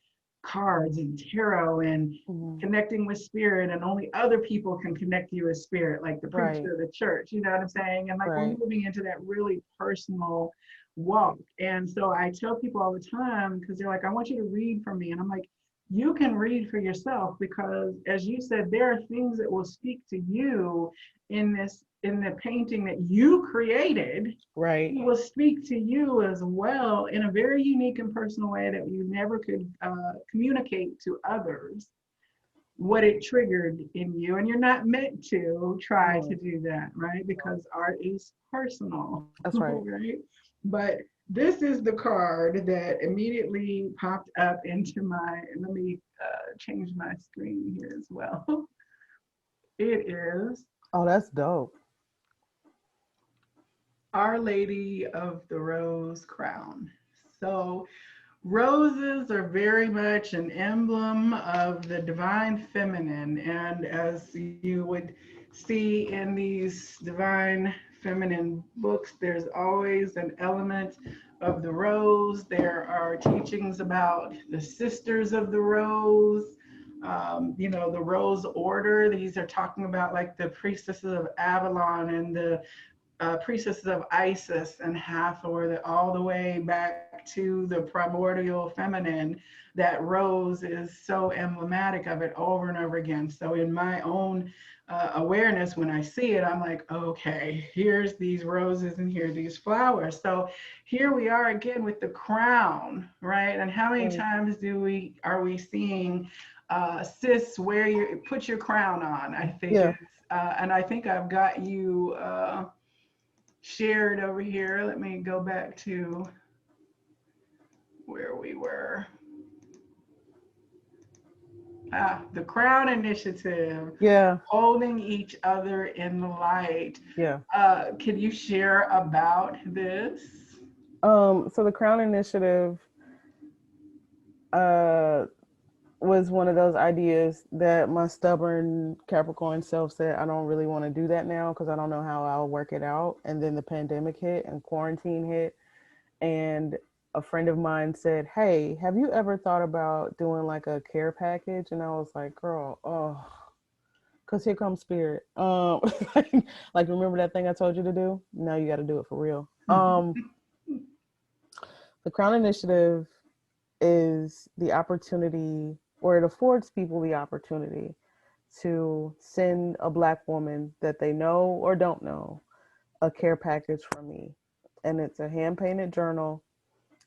S1: cards and tarot and
S2: Mhm.
S1: connecting with spirit, and only other people can connect you with spirit, like the
S2: Right.
S1: preacher, the church, you know what I'm saying? And like we're
S2: Right.
S1: moving into that really personal walk. And so I tell people all the time, because they're like, I want you to read for me. And I'm like, you can read for yourself, because as you said, there are things that will speak to you in the painting that you created.
S2: Right.
S1: It will speak to you as well in a very unique and personal way that you never could communicate to others what it triggered in you. And you're not meant to try to
S2: No.
S1: do that, right? Because art is personal,
S2: That's right.
S1: right? But this is the card that immediately popped up into let me change my screen here as well. It is
S2: Oh, that's dope.
S1: Our Lady of the Rose Crown. So roses are very much an emblem of the divine feminine. And as you would see in these divine feminine books, there's always an element of the rose. There are teachings about the sisters of the rose. The rose order. These are talking about like the priestesses of Avalon and the priestesses of Isis and Hathor, that all the way back to the primordial feminine, that rose is so emblematic of it over and over again. So in my own awareness, when I see it, I'm like, okay, here's these roses and here are these flowers. So here we are again with the crown, right? And how many
S2: Right.
S1: times are we seeing sis, put your crown on? I think
S2: Yeah.
S1: it's and I think I've got you shared over here. Let me go back to where we were. The Crown Initiative,
S2: Yeah.
S1: holding each other in the light.
S2: Yeah.
S1: Can you share about this?
S2: So the Crown Initiative uh was one of those ideas that my stubborn Capricorn self said I don't really want to do that now because I don't know how I'll work it out. And then the pandemic hit and quarantine hit, and a friend of mine said, "Hey, have you ever thought about doing like a care package?" And I was like, "Girl, oh, because here comes spirit." Like remember that thing I told you to do? Now you got to do it for real. The Crown Initiative is the opportunity, or it affords people the opportunity to send a Black woman that they know or don't know a care package from me. And it's a hand painted journal,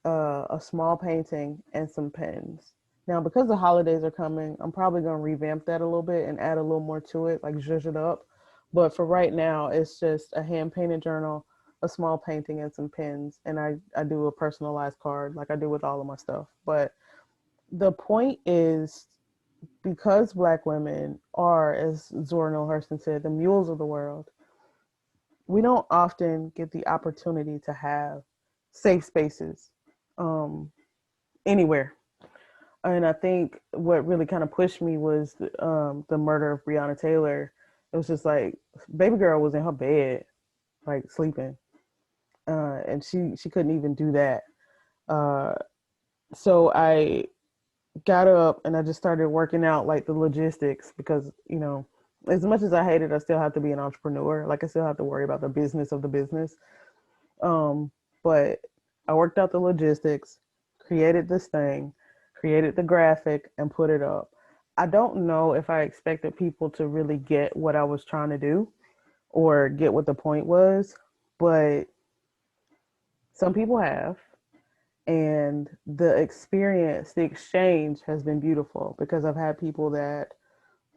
S2: a small painting, and some pens. Now, because the holidays are coming, I'm probably going to revamp that a little bit and add a little more to it, like zhuzh it up. But for right now, it's just a hand painted journal, a small painting and some pens, and I do a personalized card like I do with all of my stuff. But the point is, because Black women are, as Zora Neale Hurston said, the mules of the world, we don't often get the opportunity to have safe spaces um, anywhere. And I think what really kind of pushed me was the murder of Breonna Taylor. It was just like, baby girl was in her bed, like sleeping, and she couldn't even do that. Uh, so I got up and I just started working out like the logistics, because as much as I hate it, I still have to be an entrepreneur. Like, I still have to worry about the business of the business. But I worked out the logistics, created this thing, created the graphic, and put it up. I don't know if I expected people to really get what I was trying to do or get what the point was, but some people have. And the experience, the exchange has been beautiful, because I've had people that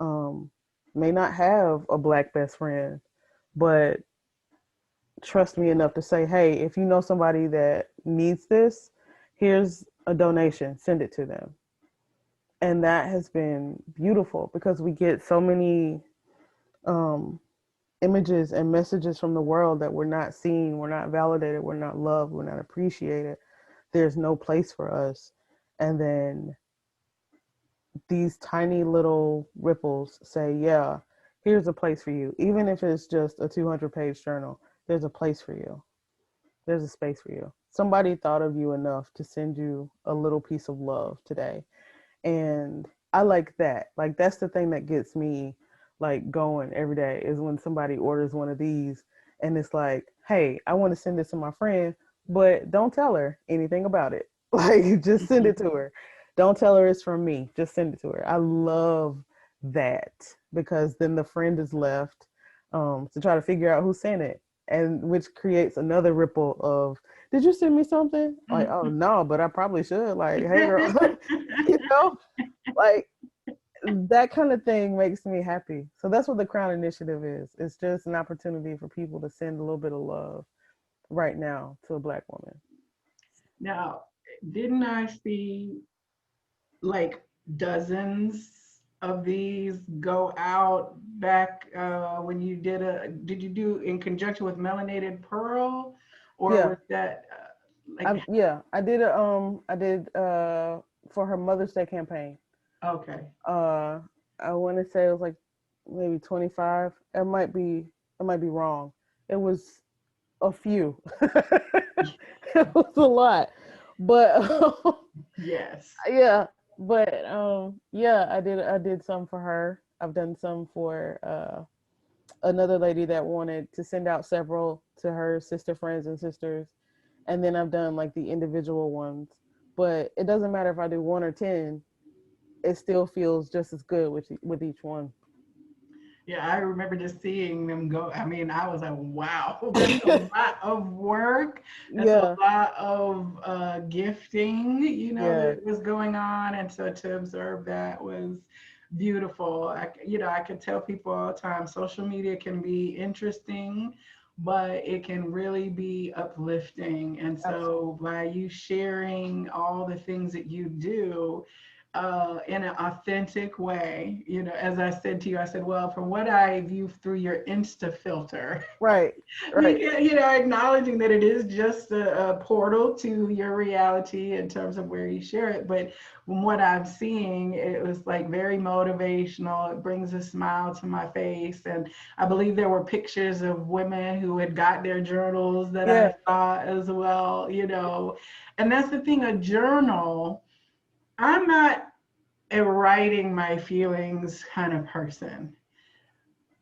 S2: um, may not have a Black best friend, but trust me enough to say, hey, if you know somebody that needs this, here's a donation, send it to them. And that has been beautiful, because we get so many um, images and messages from the world that we're not seen, we're not validated, we're not loved, we're not appreciated. There's no place for us. And then these tiny little ripples say, yeah, here's a place for you. Even if it's just a 200-page journal, there's a place for you. There's a space for you. Somebody thought of you enough to send you a little piece of love today. And I like that. Like, that's the thing that gets me like going every day, is when somebody orders one of these and it's like, hey, I want to send this to my friend, but don't tell her anything about it. Like, just send it to her. Don't tell her it's from me. Just send it to her. I love that, because then the friend is left to try to figure out who sent it, and which creates another ripple of, did you send me something? Like, oh no, but I probably should. Like, hey girl, you know, like, that kind of thing makes me happy. So that's what the Crown Initiative is. It's just an opportunity for people to send a little bit of love right now to a Black woman.
S1: Now, didn't I see like dozens of these go out back when you did you do in conjunction with Melanated Pearl, or
S2: Yeah,
S1: was that like,
S2: I did for her Mother's Day campaign.
S1: okay.
S2: Uh, I want to say it was like maybe 25. It might be wrong. It was a few. It was a lot, but
S1: Yes.
S2: yeah, but yeah, I did some for her. I've done some for another lady that wanted to send out several to her sister friends and sisters, and then I've done like the individual ones. But it doesn't matter if I do 1 or 10; it still feels just as good with each one.
S1: Yeah, I remember just seeing them go. I mean, I was like, wow, that's a lot of work. That's a
S2: Yeah,
S1: lot of gifting,
S2: yeah,
S1: that was going on. And so to observe that was beautiful. I could tell people all the time, social media can be interesting, but it can really be uplifting. And
S2: absolutely.
S1: so by you sharing all the things that you do, in an authentic way. As I said to you, I said, well, from what I view through your Insta filter,
S2: Right, right,
S1: because, acknowledging that it is just a portal to your reality in terms of where you share it. But from what I'm seeing, it was like very motivational. It brings a smile to my face. And I believe there were pictures of women who had got their journals that
S2: yeah,
S1: I saw as well. And that's the thing, a journal. I'm not a writing my feelings kind of person.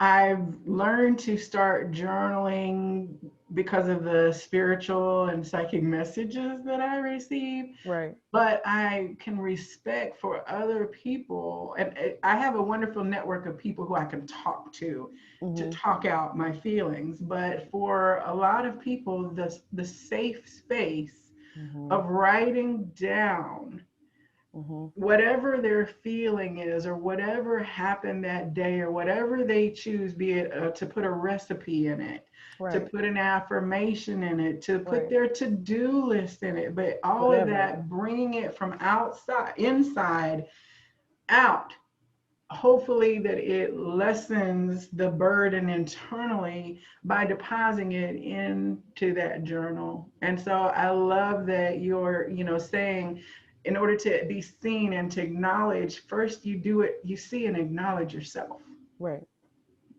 S1: I've learned to start journaling because of the spiritual and psychic messages that I receive,
S2: right.
S1: but I can respect for other people. And I have a wonderful network of people who I can talk to
S2: Hmm.
S1: talk out my feelings. But for a lot of people, the safe space
S2: Hmm.
S1: of writing down whatever their feeling is, or whatever happened that day, or whatever they choose, be it to put a recipe in it, to
S2: Right.
S1: put an affirmation in it, to put
S2: Right.
S1: their to-do list in it, but all of
S2: Whatever.
S1: that, bringing it from outside, inside out, hopefully that it lessens the burden internally by depositing it into that journal. And so I love that you're, saying, in order to be seen and to acknowledge, first you do it, you see and acknowledge yourself,
S2: Right.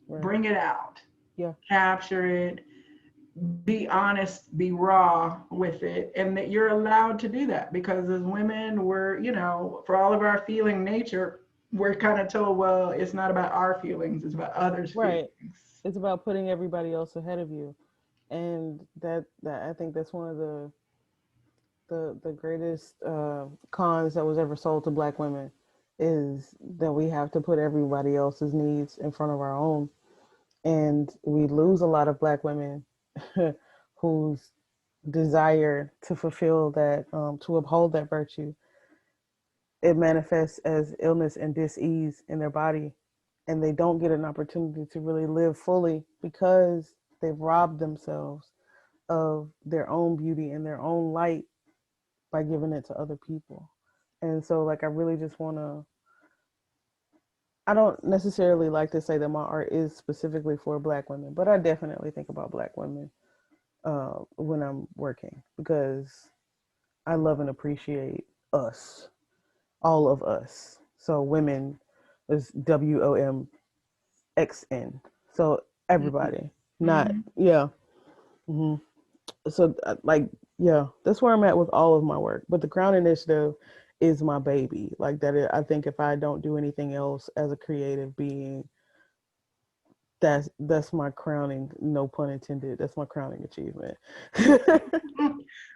S2: Right.
S1: bring it out,
S2: Yeah.
S1: capture it, be honest, be raw with it, and that you're allowed to do that, because as women, we're, for all of our feeling nature, we're kind of told, well, it's not about our feelings, it's about others'
S2: Right.
S1: feelings.
S2: It's about putting everybody else ahead of you. And that I think that's one of the greatest cons that was ever sold to black women, is that we have to put everybody else's needs in front of our own. And we lose a lot of black women whose desire to fulfill that, to uphold that virtue, it manifests as illness and dis-ease in their body, and they don't get an opportunity to really live fully because they've robbed themselves of their own beauty and their own light by giving it to other people. And so, like, I really just want to, I don't necessarily like to say that my art is specifically for black women, but I definitely think about black women when I'm working, because I love and appreciate us, all of us. So women is WOMXN. So everybody, not,
S1: Mm-hmm.
S2: yeah. hmm So like, yeah, that's where I'm at with all of my work. But the Crown Initiative is my baby. Like that, I think if I don't do anything else as a creative being, that's my crowning, no pun intended, that's my crowning achievement.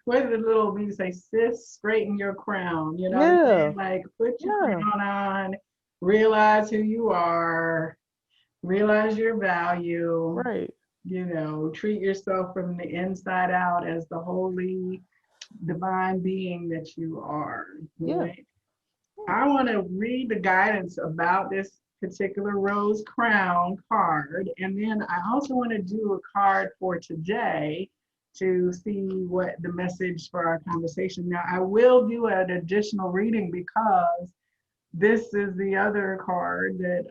S1: What did the little me say, sis, straighten your crown? You know what I'm
S2: Yeah,
S1: saying? Like, put your
S2: yeah,
S1: crown on, realize who you are, realize your value,
S2: right.
S1: treat yourself from the inside out as the holy, divine being that you are.
S2: Yeah.
S1: Right? I want to read the guidance about this particular rose crown card. And then I also want to do a card for today to see what the message for our conversation. Now, I will do an additional reading because this is the other card that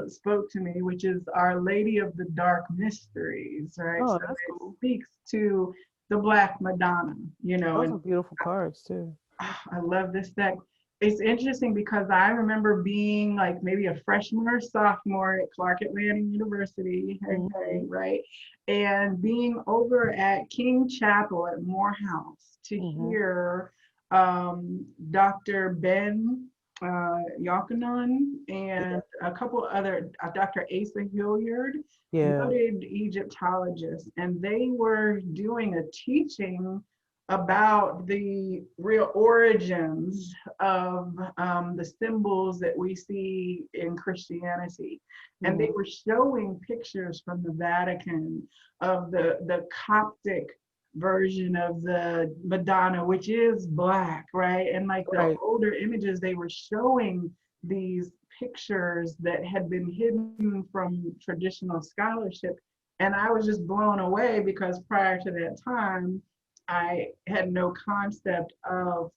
S1: spoke to me, which is Our Lady of the Dark Mysteries, right?
S2: Oh,
S1: So
S2: that's
S1: it
S2: cool.
S1: speaks to the Black Madonna,
S2: Those
S1: and
S2: are beautiful cards too.
S1: I love this deck. It's interesting because I remember being like maybe a freshman or sophomore at Clark Atlanta University, okay,
S2: hmm
S1: right? And being over at King Chapel at Morehouse to
S2: hmm
S1: hear Dr. Ben Yochanan and
S2: Yeah.
S1: a couple other, Dr. Asa Hilliard,
S2: Yeah.
S1: noted Egyptologists, and they were doing a teaching about the real origins of the symbols that we see in Christianity. And they
S2: hmm
S1: were showing pictures from the Vatican of the Coptic version of the Madonna, which is Black, right? And like the
S2: Right.
S1: older images, they were showing these pictures that had been hidden from traditional scholarship. And I was just blown away because prior to that time, I had no concept of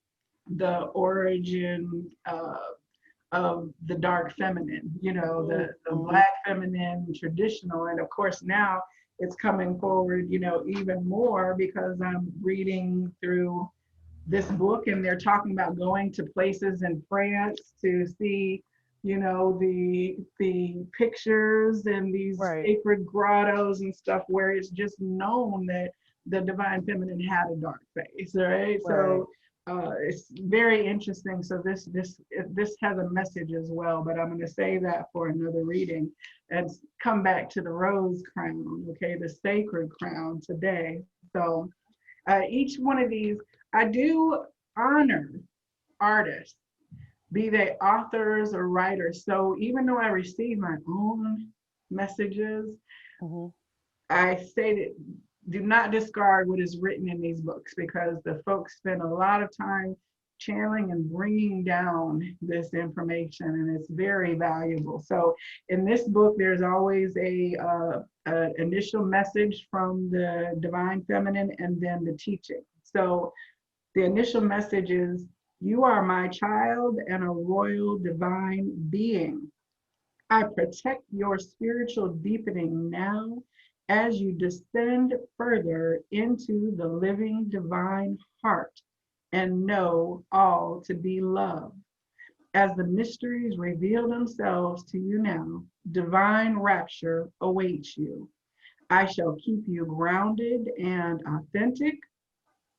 S1: the origin of the dark feminine, the
S2: hmm
S1: Black feminine traditional. And of course, now it's coming forward, even more because I'm reading through this book and they're talking about going to places in France to see, the pictures and these
S2: Right.
S1: sacred grottos and stuff where it's just known that the divine feminine had a dark face, right?
S2: Right.
S1: So it's very interesting. So this has a message as well, but I'm going to save that for another reading and come back to the rose crown, okay, the sacred crown today. So each one of these, I do honor artists, be they authors or writers. So even though I receive my own messages,
S2: hmm
S1: I say that do not discard what is written in these books because the folks spend a lot of time channeling and bringing down this information, and it's very valuable. So in this book, there's always a initial message from the divine feminine and then the teaching. So the initial message is, you are my child and a royal divine being. I protect your spiritual deepening now as you descend further into the living divine heart and know all to be love. As the mysteries reveal themselves to you now, divine rapture awaits you. I shall keep you grounded and authentic,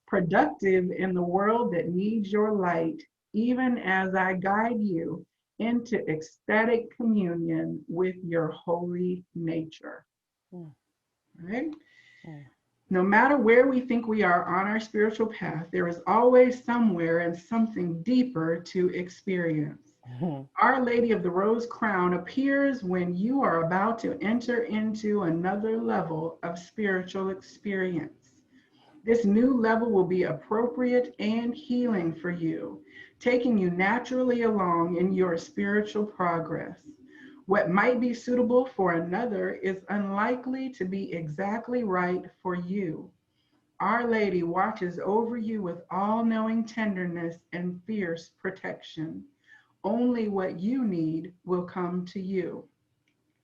S1: productive in the world that needs your light, even as I guide you into ecstatic communion with your holy nature.
S2: Mm.
S1: Right?
S2: Mm.
S1: No matter where we think we are on our spiritual path, there is always somewhere and something deeper to experience. Our Lady of the Rose Crown appears when you are about to enter into another level of spiritual experience. This new level will be appropriate and healing for you, taking you naturally along in your spiritual progress. What might be suitable for another is unlikely to be exactly right for you. Our Lady watches over you with all-knowing tenderness and fierce protection. Only what you need will come to you.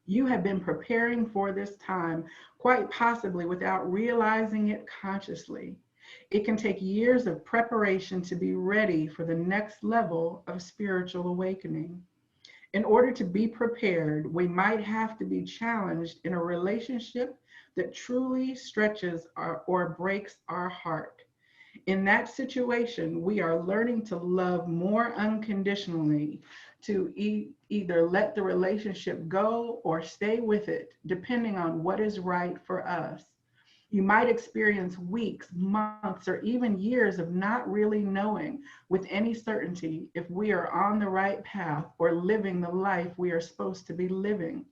S1: You have been preparing for this time, quite possibly without realizing it consciously. It can take years of preparation to be ready for the next level of spiritual awakening. In order to be prepared, we might have to be challenged in a relationship that truly stretches or breaks our heart. In that situation, we are learning to love more unconditionally, to either let the relationship go or stay with it, depending on what is right for us. You might experience weeks, months, or even years of not really knowing with any certainty if we are on the right path or living the life we are supposed to be living.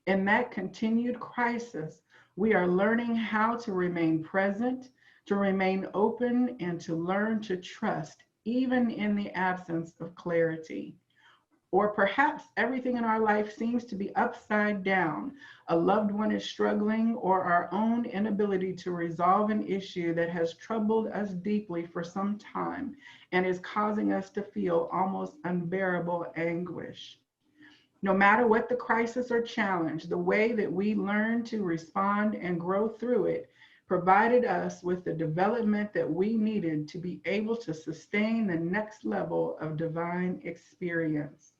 S1: In that continued crisis, we are learning how to remain present, to remain open, and to learn to trust, even in the absence of clarity. Or perhaps everything in our life seems to be upside down. A loved one is struggling, or our own inability to resolve an issue that has troubled us deeply for some time and is causing us to feel almost unbearable anguish. No matter what the crisis or challenge, the way that we learn to respond and grow through it provided us with the development that we needed to be able to sustain the next level of divine experience.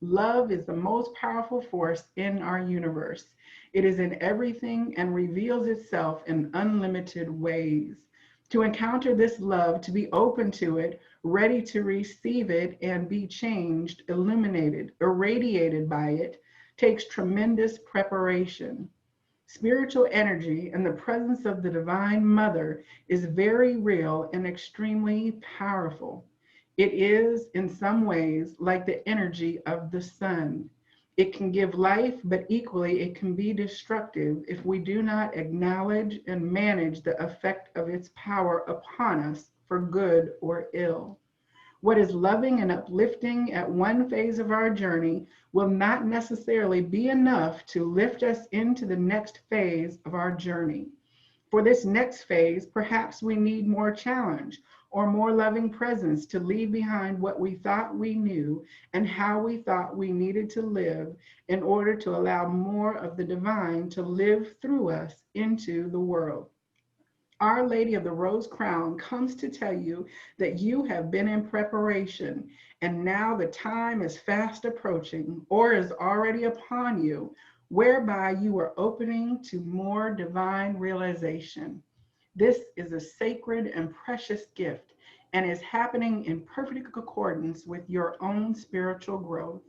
S1: Love is the most powerful force in our universe. It is in everything and reveals itself in unlimited ways. To encounter this love, to be open to it, ready to receive it and be changed, illuminated, irradiated by it, takes tremendous preparation. Spiritual energy and the presence of the Divine Mother is very real and extremely powerful. It is, in some ways, like the energy of the sun. It can give life, but equally it can be destructive if we do not acknowledge and manage the effect of its power upon us for good or ill. What is loving and uplifting at one phase of our journey will not necessarily be enough to lift us into the next phase of our journey. For this next phase, perhaps we need more challenge or more loving presence to leave behind what we thought we knew and how we thought we needed to live in order to allow more of the divine to live through us into the world. Our Lady of the Rose Crown comes to tell you that you have been in preparation, and now the time is fast approaching or is already upon you, whereby you are opening to more divine realization. This is a sacred and precious gift and is happening in perfect accordance with your own spiritual growth.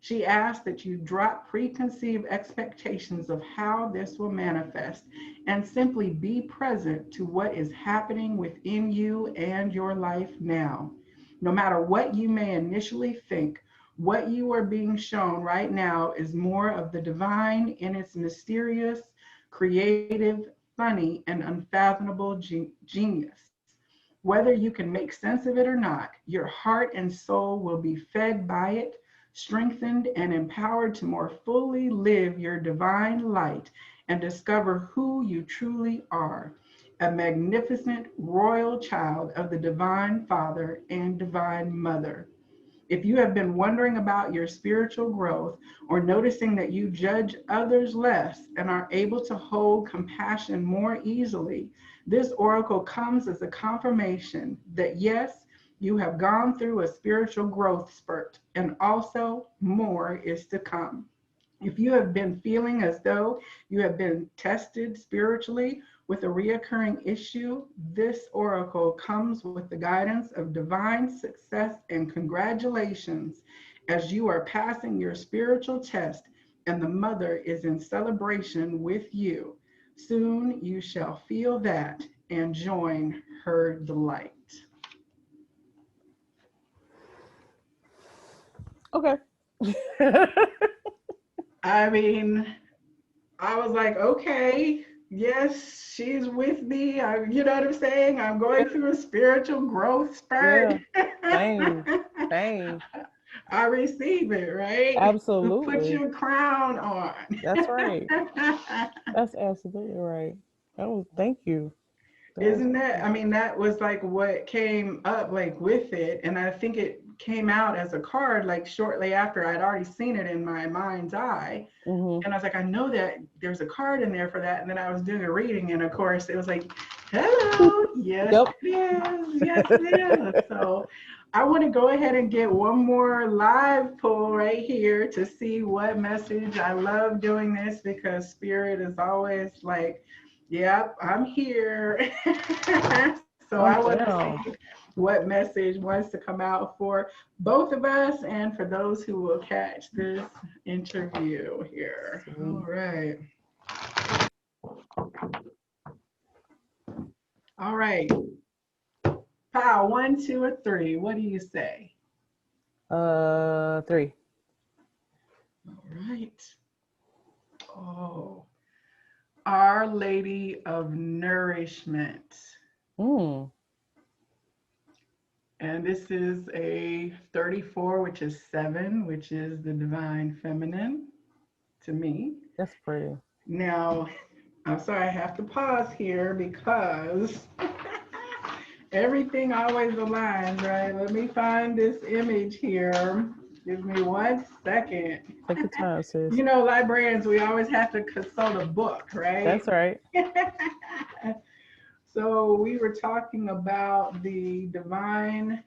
S1: She asks that you drop preconceived expectations of how this will manifest and simply be present to what is happening within you and your life now. No matter what you may initially think, what you are being shown right now is more of the divine in its mysterious, creative, funny, and unfathomable genius. Whether you can make sense of it or not, your heart and soul will be fed by it, strengthened and empowered to more fully live your divine light and discover who you truly are, a magnificent royal child of the divine Father and divine Mother. If you have been wondering about your spiritual growth or noticing that you judge others less and are able to hold compassion more easily, this oracle comes as a confirmation that yes, you have gone through a spiritual growth spurt, and also more is to come. If you have been feeling as though you have been tested spiritually with a reoccurring issue, this oracle comes with the guidance of divine success and congratulations as you are passing your spiritual test and the mother is in celebration with you. Soon you shall feel that and join her delight.
S2: Okay.
S1: I mean, I was like, okay, yes, she's with me. You know what I'm saying? I'm going through a spiritual growth spurt.
S2: Yeah. Same. Same.
S1: I receive it, right? Put
S2: Absolutely.
S1: your crown on.
S2: That's right. That's absolutely right. Oh, thank you. That is
S1: Isn't that? I mean, that was like what came up like with it. And I think it came out as a card like shortly after I'd already seen it in my mind's eye.
S2: mm-hmm.
S1: And I was like, I know that there's a card in there for that. And then I was doing a reading, and of course, it was like, hello, yes,
S2: Yep.
S1: it is. Yes, it is. So I want to go ahead and get one more live pull right here to see what message. I love doing this because Spirit is always like, yep, I'm here. So
S2: Calm
S1: I want to
S2: down.
S1: see what message wants to come out for both of us and for those who will catch this interview here. All
S2: Sweet.
S1: right. All right. Pow, 1, 2, or 3. What do you say?
S2: 3.
S1: All right. Oh, Our Lady of Nourishment.
S2: Mm.
S1: And this is a 34, which is 7, which is the divine feminine to me.
S2: That's pretty.
S1: Now, I'm sorry, I have to pause here because everything always aligns, right? Let me find this image here. Give me 1 second.
S2: Take your time, sis.
S1: You know, librarians, we always have to consult a book, right?
S2: That's right.
S1: So we were talking about the divine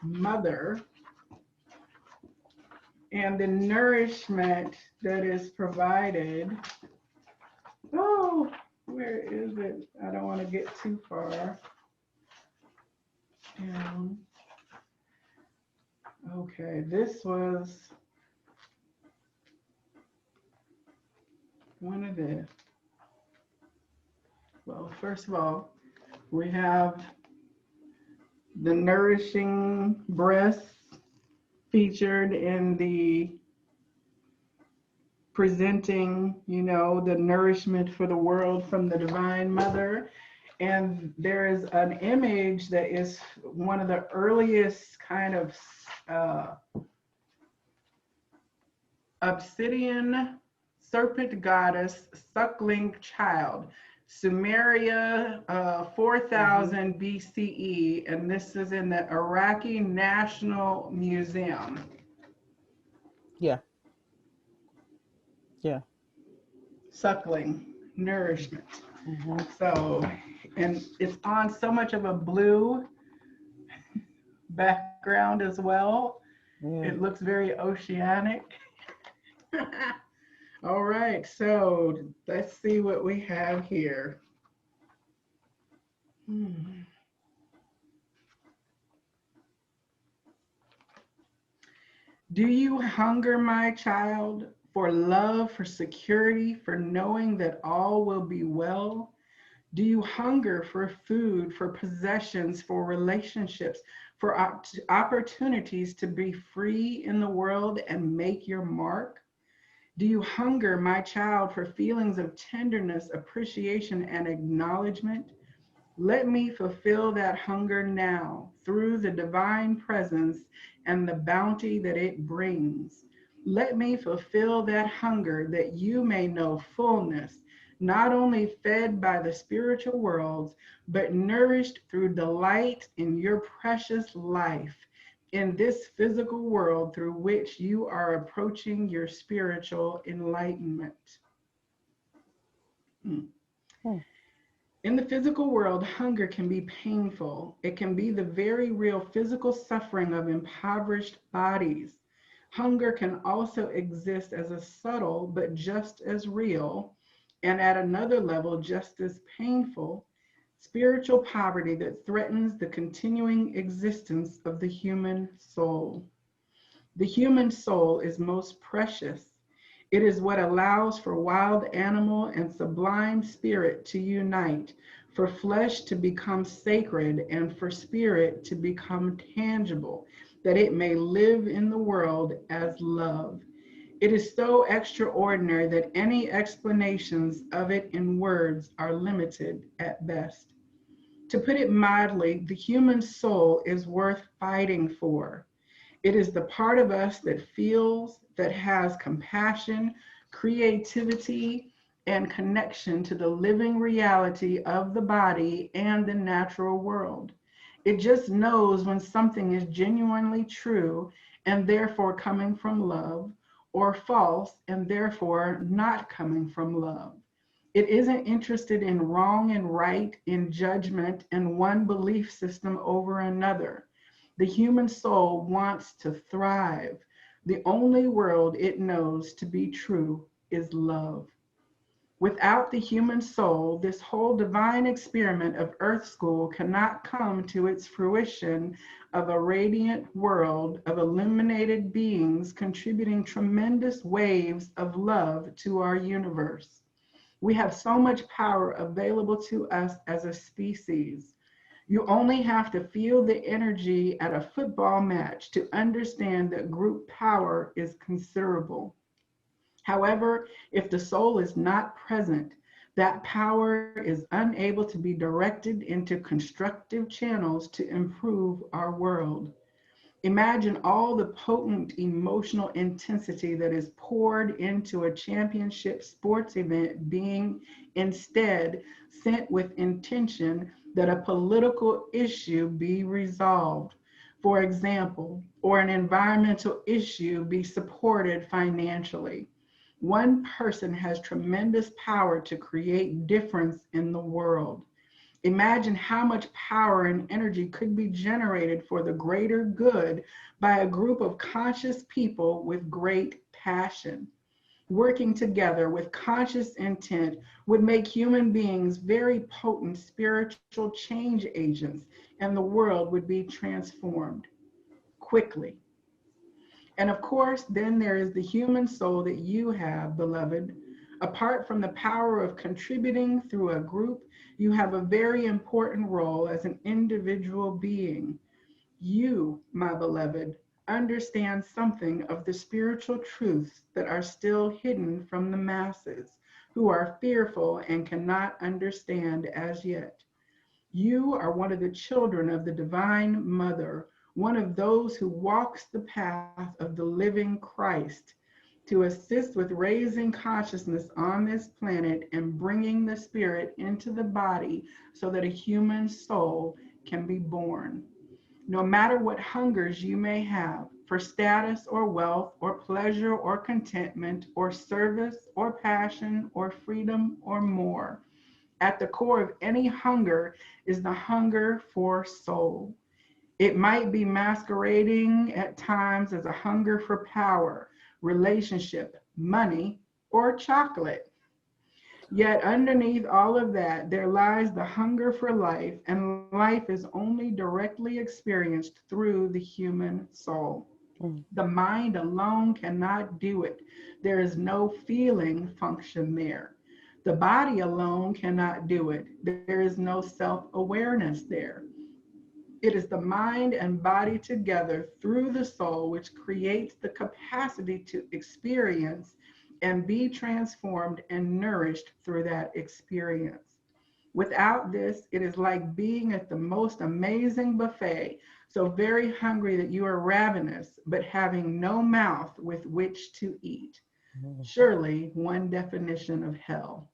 S1: mother and the nourishment that is provided. Oh, where is it? I don't want to get too far. Okay, this was one of the, well, first of all, we have the nourishing breasts featured in the presenting, you know, the nourishment for the world from the Divine Mother. And there is an image that is one of the earliest kind of obsidian serpent goddess suckling child, Sumeria, 4000 BCE, and this is in the Iraqi National Museum.
S2: Yeah. Yeah.
S1: Suckling, nourishment.
S2: Mm-hmm.
S1: So, and it's on so much of a blue background as well.
S2: Yeah.
S1: It looks very oceanic. All right, so let's see what we have here. Do you hunger, my child, for love, for security, for knowing that all will be well? Do you hunger for food, for possessions, for relationships, for opportunities to be free in the world and make your mark? Do you hunger, my child, for feelings of tenderness, appreciation, and acknowledgement? Let me fulfill that hunger now through the divine presence and the bounty that it brings. Let me fulfill that hunger that you may know fullness, not only fed by the spiritual worlds, but nourished through delight in your precious life in this physical world through which you are approaching your spiritual enlightenment. Hmm.
S2: Hmm.
S1: In the physical world, hunger can be painful. It can be the very real physical suffering of impoverished bodies. Hunger can also exist as a subtle but just as real, and at another level, just as painful, spiritual poverty that threatens the continuing existence of the human soul. The human soul is most precious. It is what allows for wild animal and sublime spirit to unite, for flesh to become sacred, and for spirit to become tangible, that it may live in the world as love. It is so extraordinary that any explanations of it in words are limited at best. To put it mildly, the human soul is worth fighting for. It is the part of us that feels, that has compassion, creativity, and connection to the living reality of the body and the natural world. It just knows when something is genuinely true and therefore coming from love, or false and therefore not coming from love. It isn't interested in wrong and right, in judgment and one belief system over another. The human soul wants to thrive. The only world it knows to be true is love. Without the human soul, this whole divine experiment of Earth School cannot come to its fruition of a radiant world of illuminated beings contributing tremendous waves of love to our universe. We have so much power available to us as a species. You only have to feel the energy at a football match to understand that group power is considerable. However, if the soul is not present, that power is unable to be directed into constructive channels to improve our world. Imagine all the potent emotional intensity that is poured into a championship sports event being instead sent with intention that a political issue be resolved, for example, or an environmental issue be supported financially. One person has tremendous power to create difference in the world. Imagine how much power and energy could be generated for the greater good by a group of conscious people with great passion. Working together with conscious intent would make human beings very potent spiritual change agents, and the world would be transformed quickly. And of course, then there is the human soul that you have, beloved. Apart from the power of contributing through a group, you have a very important role as an individual being. You, my beloved, understand something of the spiritual truths that are still hidden from the masses, who are fearful and cannot understand as yet. You are one of the children of the Divine Mother, one of those who walks the path of the living Christ to assist with raising consciousness on this planet and bringing the spirit into the body so that a human soul can be born. No matter what hungers you may have for status or wealth or pleasure or contentment or service or passion or freedom or more, at the core of any hunger is the hunger for soul. It might be masquerading at times as a hunger for power, relationship, money, or chocolate. Yet underneath all of that, there lies the hunger for life, and life is only directly experienced through the human soul.
S2: Mm.
S1: The mind alone cannot do it. There is no feeling function there. The body alone cannot do it. There is no self-awareness there. It is the mind and body together through the soul which creates the capacity to experience and be transformed and nourished through that experience. Without this, it is like being at the most amazing buffet, so very hungry that you are ravenous, but having no mouth with which to eat. Surely one definition of hell.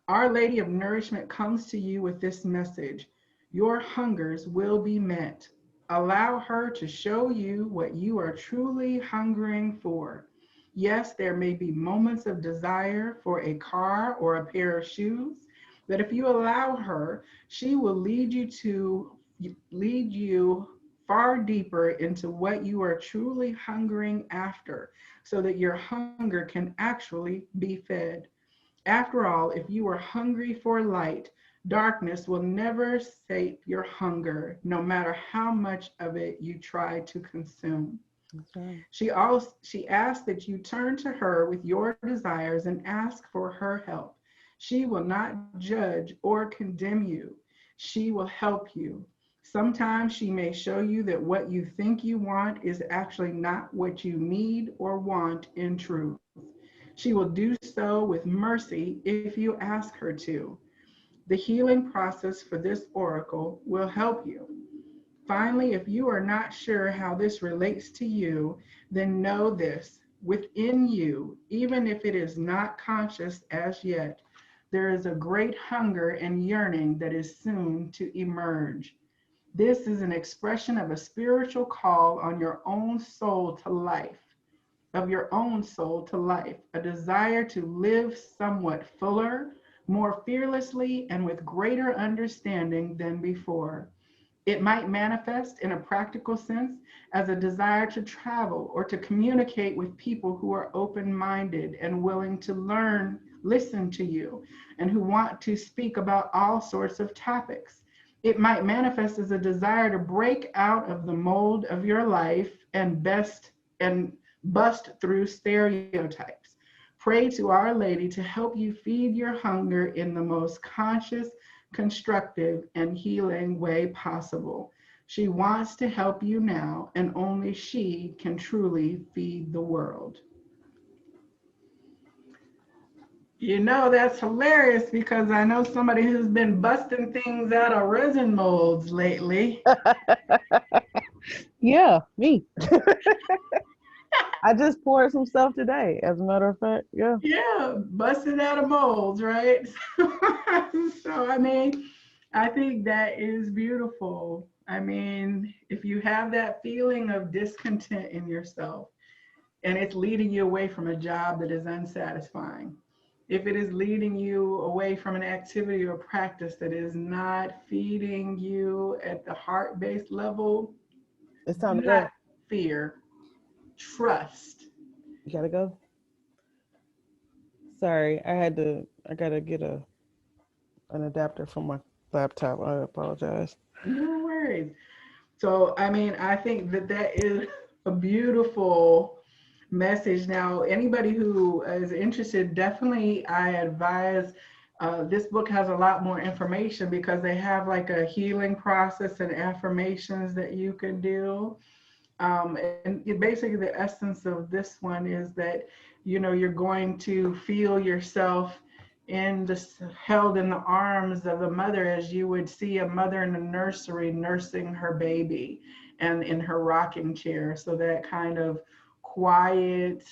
S1: Our Lady of Nourishment comes to you with this message. Your hungers will be met. Allow her to show you what you are truly hungering for. Yes, there may be moments of desire for a car or a pair of shoes, but if you allow her, she will lead you far deeper into what you are truly hungering after, so that your hunger can actually be fed. After all, if you are hungry for light, darkness will never sate your hunger, no matter how much of it you try to consume.
S2: Okay.
S1: She asks that you turn to her with your desires and ask for her help. She will not judge or condemn you. She will help you. Sometimes she may show you that what you think you want is actually not what you need or want in truth. She will do so with mercy if you ask her to. The healing process for this oracle will help you. Finally, if you are not sure how this relates to you, then know this. Within you, even if it is not conscious as yet, there is a great hunger and yearning that is soon to emerge. This is an expression of a spiritual call on your own soul to life, a desire to live somewhat fuller, more fearlessly, and with greater understanding than before. It might manifest in a practical sense as a desire to travel or to communicate with people who are open-minded and willing to learn, listen to you, and who want to speak about all sorts of topics. It might manifest as a desire to break out of the mold of your life and bust through stereotypes. Pray to Our Lady to help you feed your hunger in the most conscious, constructive, and healing way possible. She wants to help you now, and only she can truly feed the world. You know, that's hilarious because I know somebody who's been busting things out of resin molds lately.
S2: Yeah, me. I just poured some stuff today, as a matter of fact. Yeah.
S1: Yeah, busted out of molds, right? So, I mean, I think that is beautiful. I mean, if you have that feeling of discontent in yourself and it's leading you away from a job that is unsatisfying, if it is leading you away from an activity or practice that is not feeding you at the heart-based level,
S2: It's
S1: do
S2: time to
S1: not
S2: go.
S1: fear, trust.
S2: You gotta go. Sorry, I gotta get an adapter from my laptop. I apologize.
S1: No worries. So, I mean, I think that that is a beautiful message. Now, anybody who is interested, definitely I advise. This book has a lot more information because they have like a healing process and affirmations that you can do. Basically, the essence of this one is that, you know, you're going to feel yourself held in the arms of a mother as you would see a mother in a nursery nursing her baby and in her rocking chair. So that kind of quiet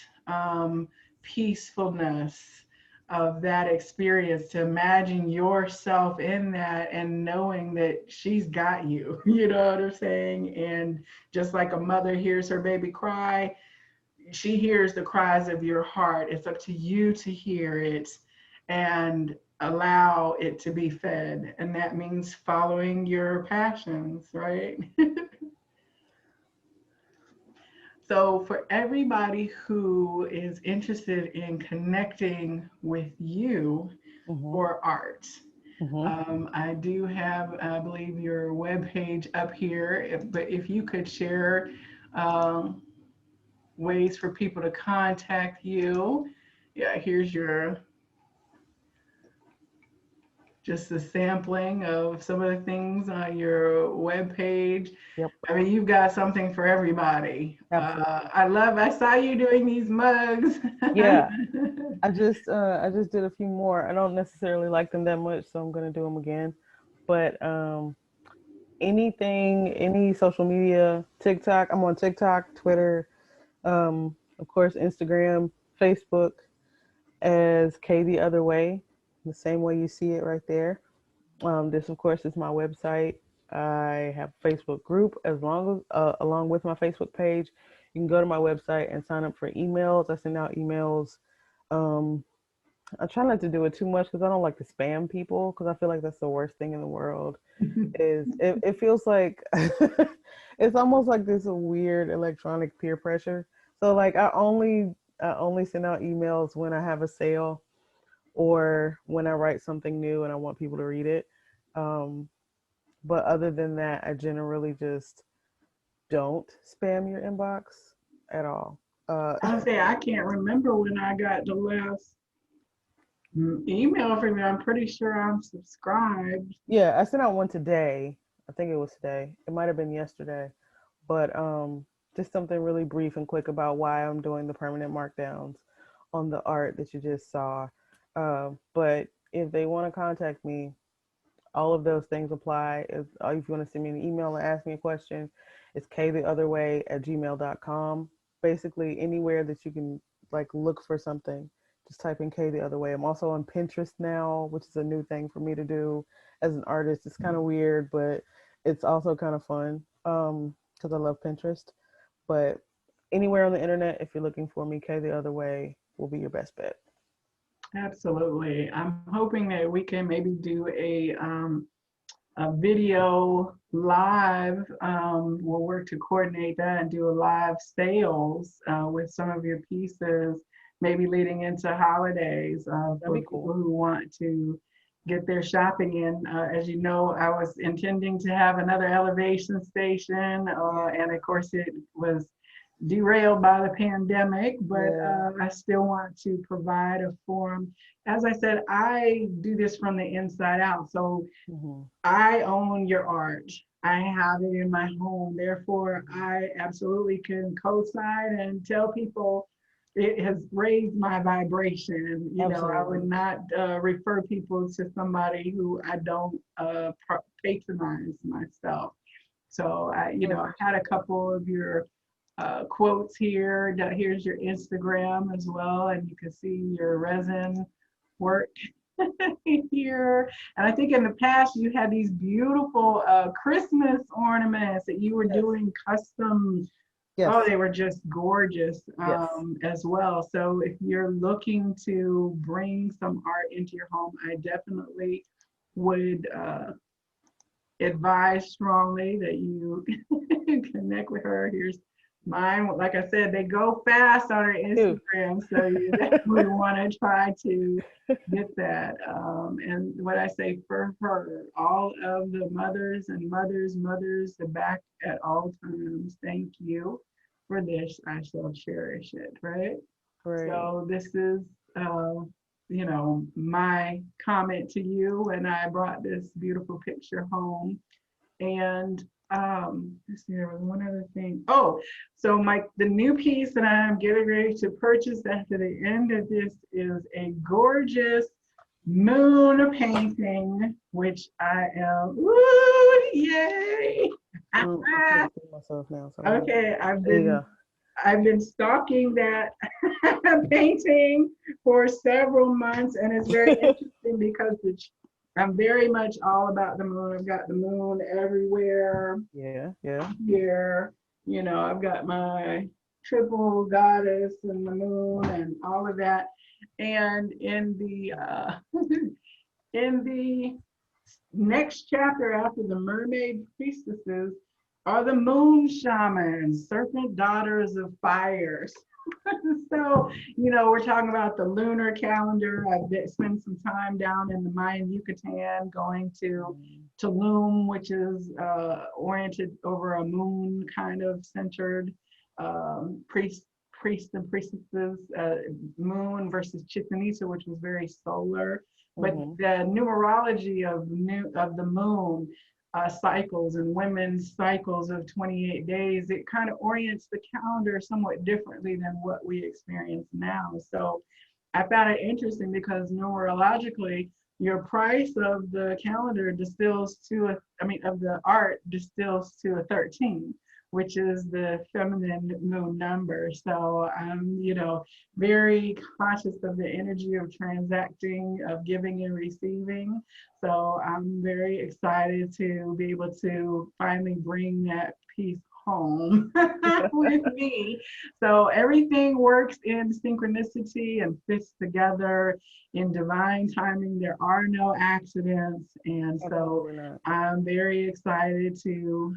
S1: peacefulness of that experience, to imagine yourself in that and knowing that she's got you, you know what I'm saying? And just like a mother hears her baby cry, she hears the cries of your heart. It's up to you to hear it and allow it to be fed. And that means following your passions, right? So for everybody who is interested in connecting with you
S2: Mm-hmm.
S1: for art,
S2: Mm-hmm.
S1: I do have, I believe, your webpage up here, but if you could share um, ways for people to contact you. Yeah, here's your just a sampling of some of the things on your webpage.
S2: Yep.
S1: I mean, you've got something for everybody.
S2: Absolutely.
S1: I saw you doing these mugs.
S2: Yeah. I just did a few more. I don't necessarily like them that much, so I'm gonna do them again. But anything, any social media, TikTok. I'm on TikTok, Twitter, of course, Instagram, Facebook, as K the Other Way, the same way you see it right there. This, of course, is my website. I have a Facebook group along with my Facebook page. You can go to my website and sign up for emails. I send out emails. Um, I try not to do it too much because I don't like to spam people because I feel like that's the worst thing in the world. It feels like it's almost like this weird electronic peer pressure. So like I only send out emails when I have a sale or when I write something new and I want people to read it. Um, but other than that, I generally just don't spam your inbox at all.
S1: I say I can't remember when I got the last email from you. I'm pretty sure I'm subscribed.
S2: Yeah, I sent out one today. I think it was today. It might have been yesterday. But just something really brief and quick about why I'm doing the permanent markdowns on the art that you just saw. But if they want to contact me, all of those things apply. If you want to send me an email and ask me a question, it's ktheotherway@gmail.com. Basically, anywhere that you can like look for something, just type in K the Other Way. I'm also on Pinterest now, which is a new thing for me to do as an artist. It's kind of weird, but it's also kind of fun because I love Pinterest. But anywhere on the internet, if you're looking for me, K the Other Way will be your best bet.
S1: Absolutely. I'm hoping that we can maybe do a video live. We'll work to coordinate that and do a live sales with some of your pieces, maybe leading into holidays
S2: That'd
S1: for
S2: be
S1: people
S2: cool.
S1: who want to get their shopping in. As you know, I was intending to have another elevation station, and of course, it was derailed by the pandemic, but
S2: Yeah.
S1: I still want to provide a forum. As I said, I do this from the inside out. So
S2: Hmm.
S1: I own your art. I have it in my home. Therefore,
S2: Hmm.
S1: I absolutely can co-sign and tell people it has raised my vibration. You know, I would
S2: Absolutely.
S1: not refer people to somebody who I don't patronize myself. So I had a couple of your quotes here. Here's your Instagram as well, and you can see your resin work here. And I think in the past you had these beautiful Christmas ornaments that you were
S2: Yes.
S1: doing custom. Oh,
S2: Yes.
S1: they were just gorgeous
S2: Yes.
S1: as well. So if you're looking to bring some art into your home, I definitely would advise strongly that you connect with her. Here's mine. Like I said, they go fast on her
S2: Ew.
S1: Instagram, so you definitely want to try to get that. And what I say for her, all of the mothers and mothers, the back at all times, thank you for this. I shall cherish it, right?
S2: Great.
S1: So this is, uh, my comment to you, and I brought this beautiful picture home. And let's see, there was one other thing. Oh, so the new piece that I'm getting ready to purchase after the end of this is a gorgeous moon painting, which I am, woo, yay!
S2: I can't see myself now, so let me.
S1: Okay,
S2: There you go.
S1: I've been stalking that painting for several months, and it's very interesting because I'm very much all about the moon. I've got the moon everywhere
S2: Yeah. Yeah.
S1: here. I've got my triple goddess and the moon and all of that. And in the in the next chapter after the mermaid priestesses are the moon shamans, serpent daughters of fires. So, we're talking about the lunar calendar. I've spent some time down in the Mayan Yucatan going to
S2: Mm.
S1: Tulum, which is oriented over a moon kind of centered priest priests and priestesses, moon versus Chichen which was very solar. But the numerology of the moon cycles and women's cycles of 28 days, it kind of orients the calendar somewhat differently than what we experience now. So I found it interesting because numerologically, your price of the calendar distills to of the art distills to a 13, which is the feminine moon number. So I'm, very conscious of the energy of transacting, of giving and receiving. So I'm very excited to be able to finally bring that piece home with me. So everything works in synchronicity and fits together in divine timing. There are no accidents. And so I'm very excited to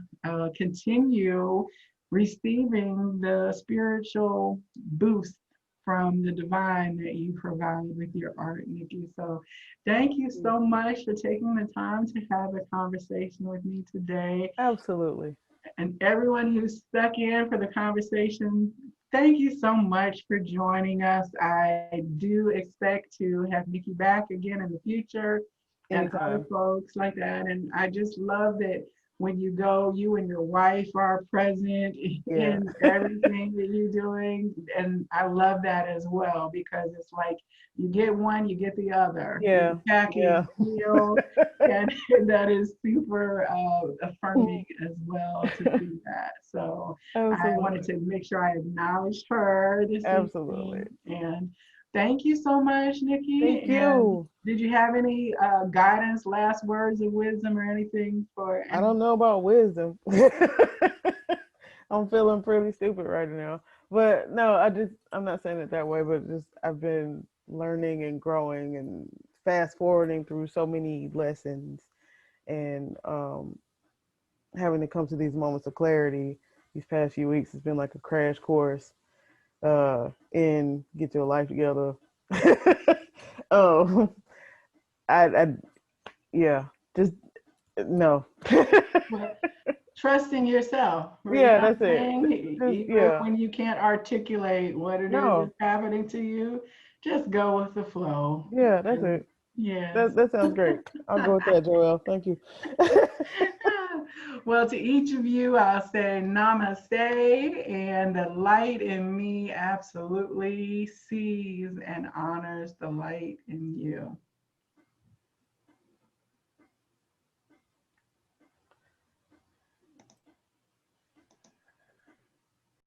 S1: continue receiving the spiritual boost from the divine that you provide with your art, Nikki. So thank you so much for taking the time to have a conversation with me today.
S2: Absolutely.
S1: And everyone who's stuck in for the conversation, thank you so much for joining us. I do expect to have Nikki back again in the future and other folks like that. And I just love that when you go, you and your wife are present in everything that you're doing. And I love that as well, because it's like you get one, you get the other.
S2: Yeah.
S1: Feel, and that is super affirming as well to do that. So I wanted to make sure I acknowledged her this evening. And thank you so much, Nikki.
S2: Thank you.
S1: Did you have any guidance, last words of wisdom or anything for?
S2: I don't know about wisdom. I'm feeling pretty stupid right now. But no, I'm not saying it that way, but just I've been learning and growing and fast forwarding through so many lessons and having to come to these moments of clarity these past few weeks has been like a crash course in get your life together. Just no.
S1: Trusting yourself.
S2: Yeah, that's it.
S1: Even when you can't articulate what it is that's happening to you, just go with the flow.
S2: Yeah, that's it.
S1: Yeah.
S2: That sounds great. I'll go with that, Joelle. Thank you.
S1: Well, to each of you, I'll say namaste, and the light in me absolutely sees and honors the light in you.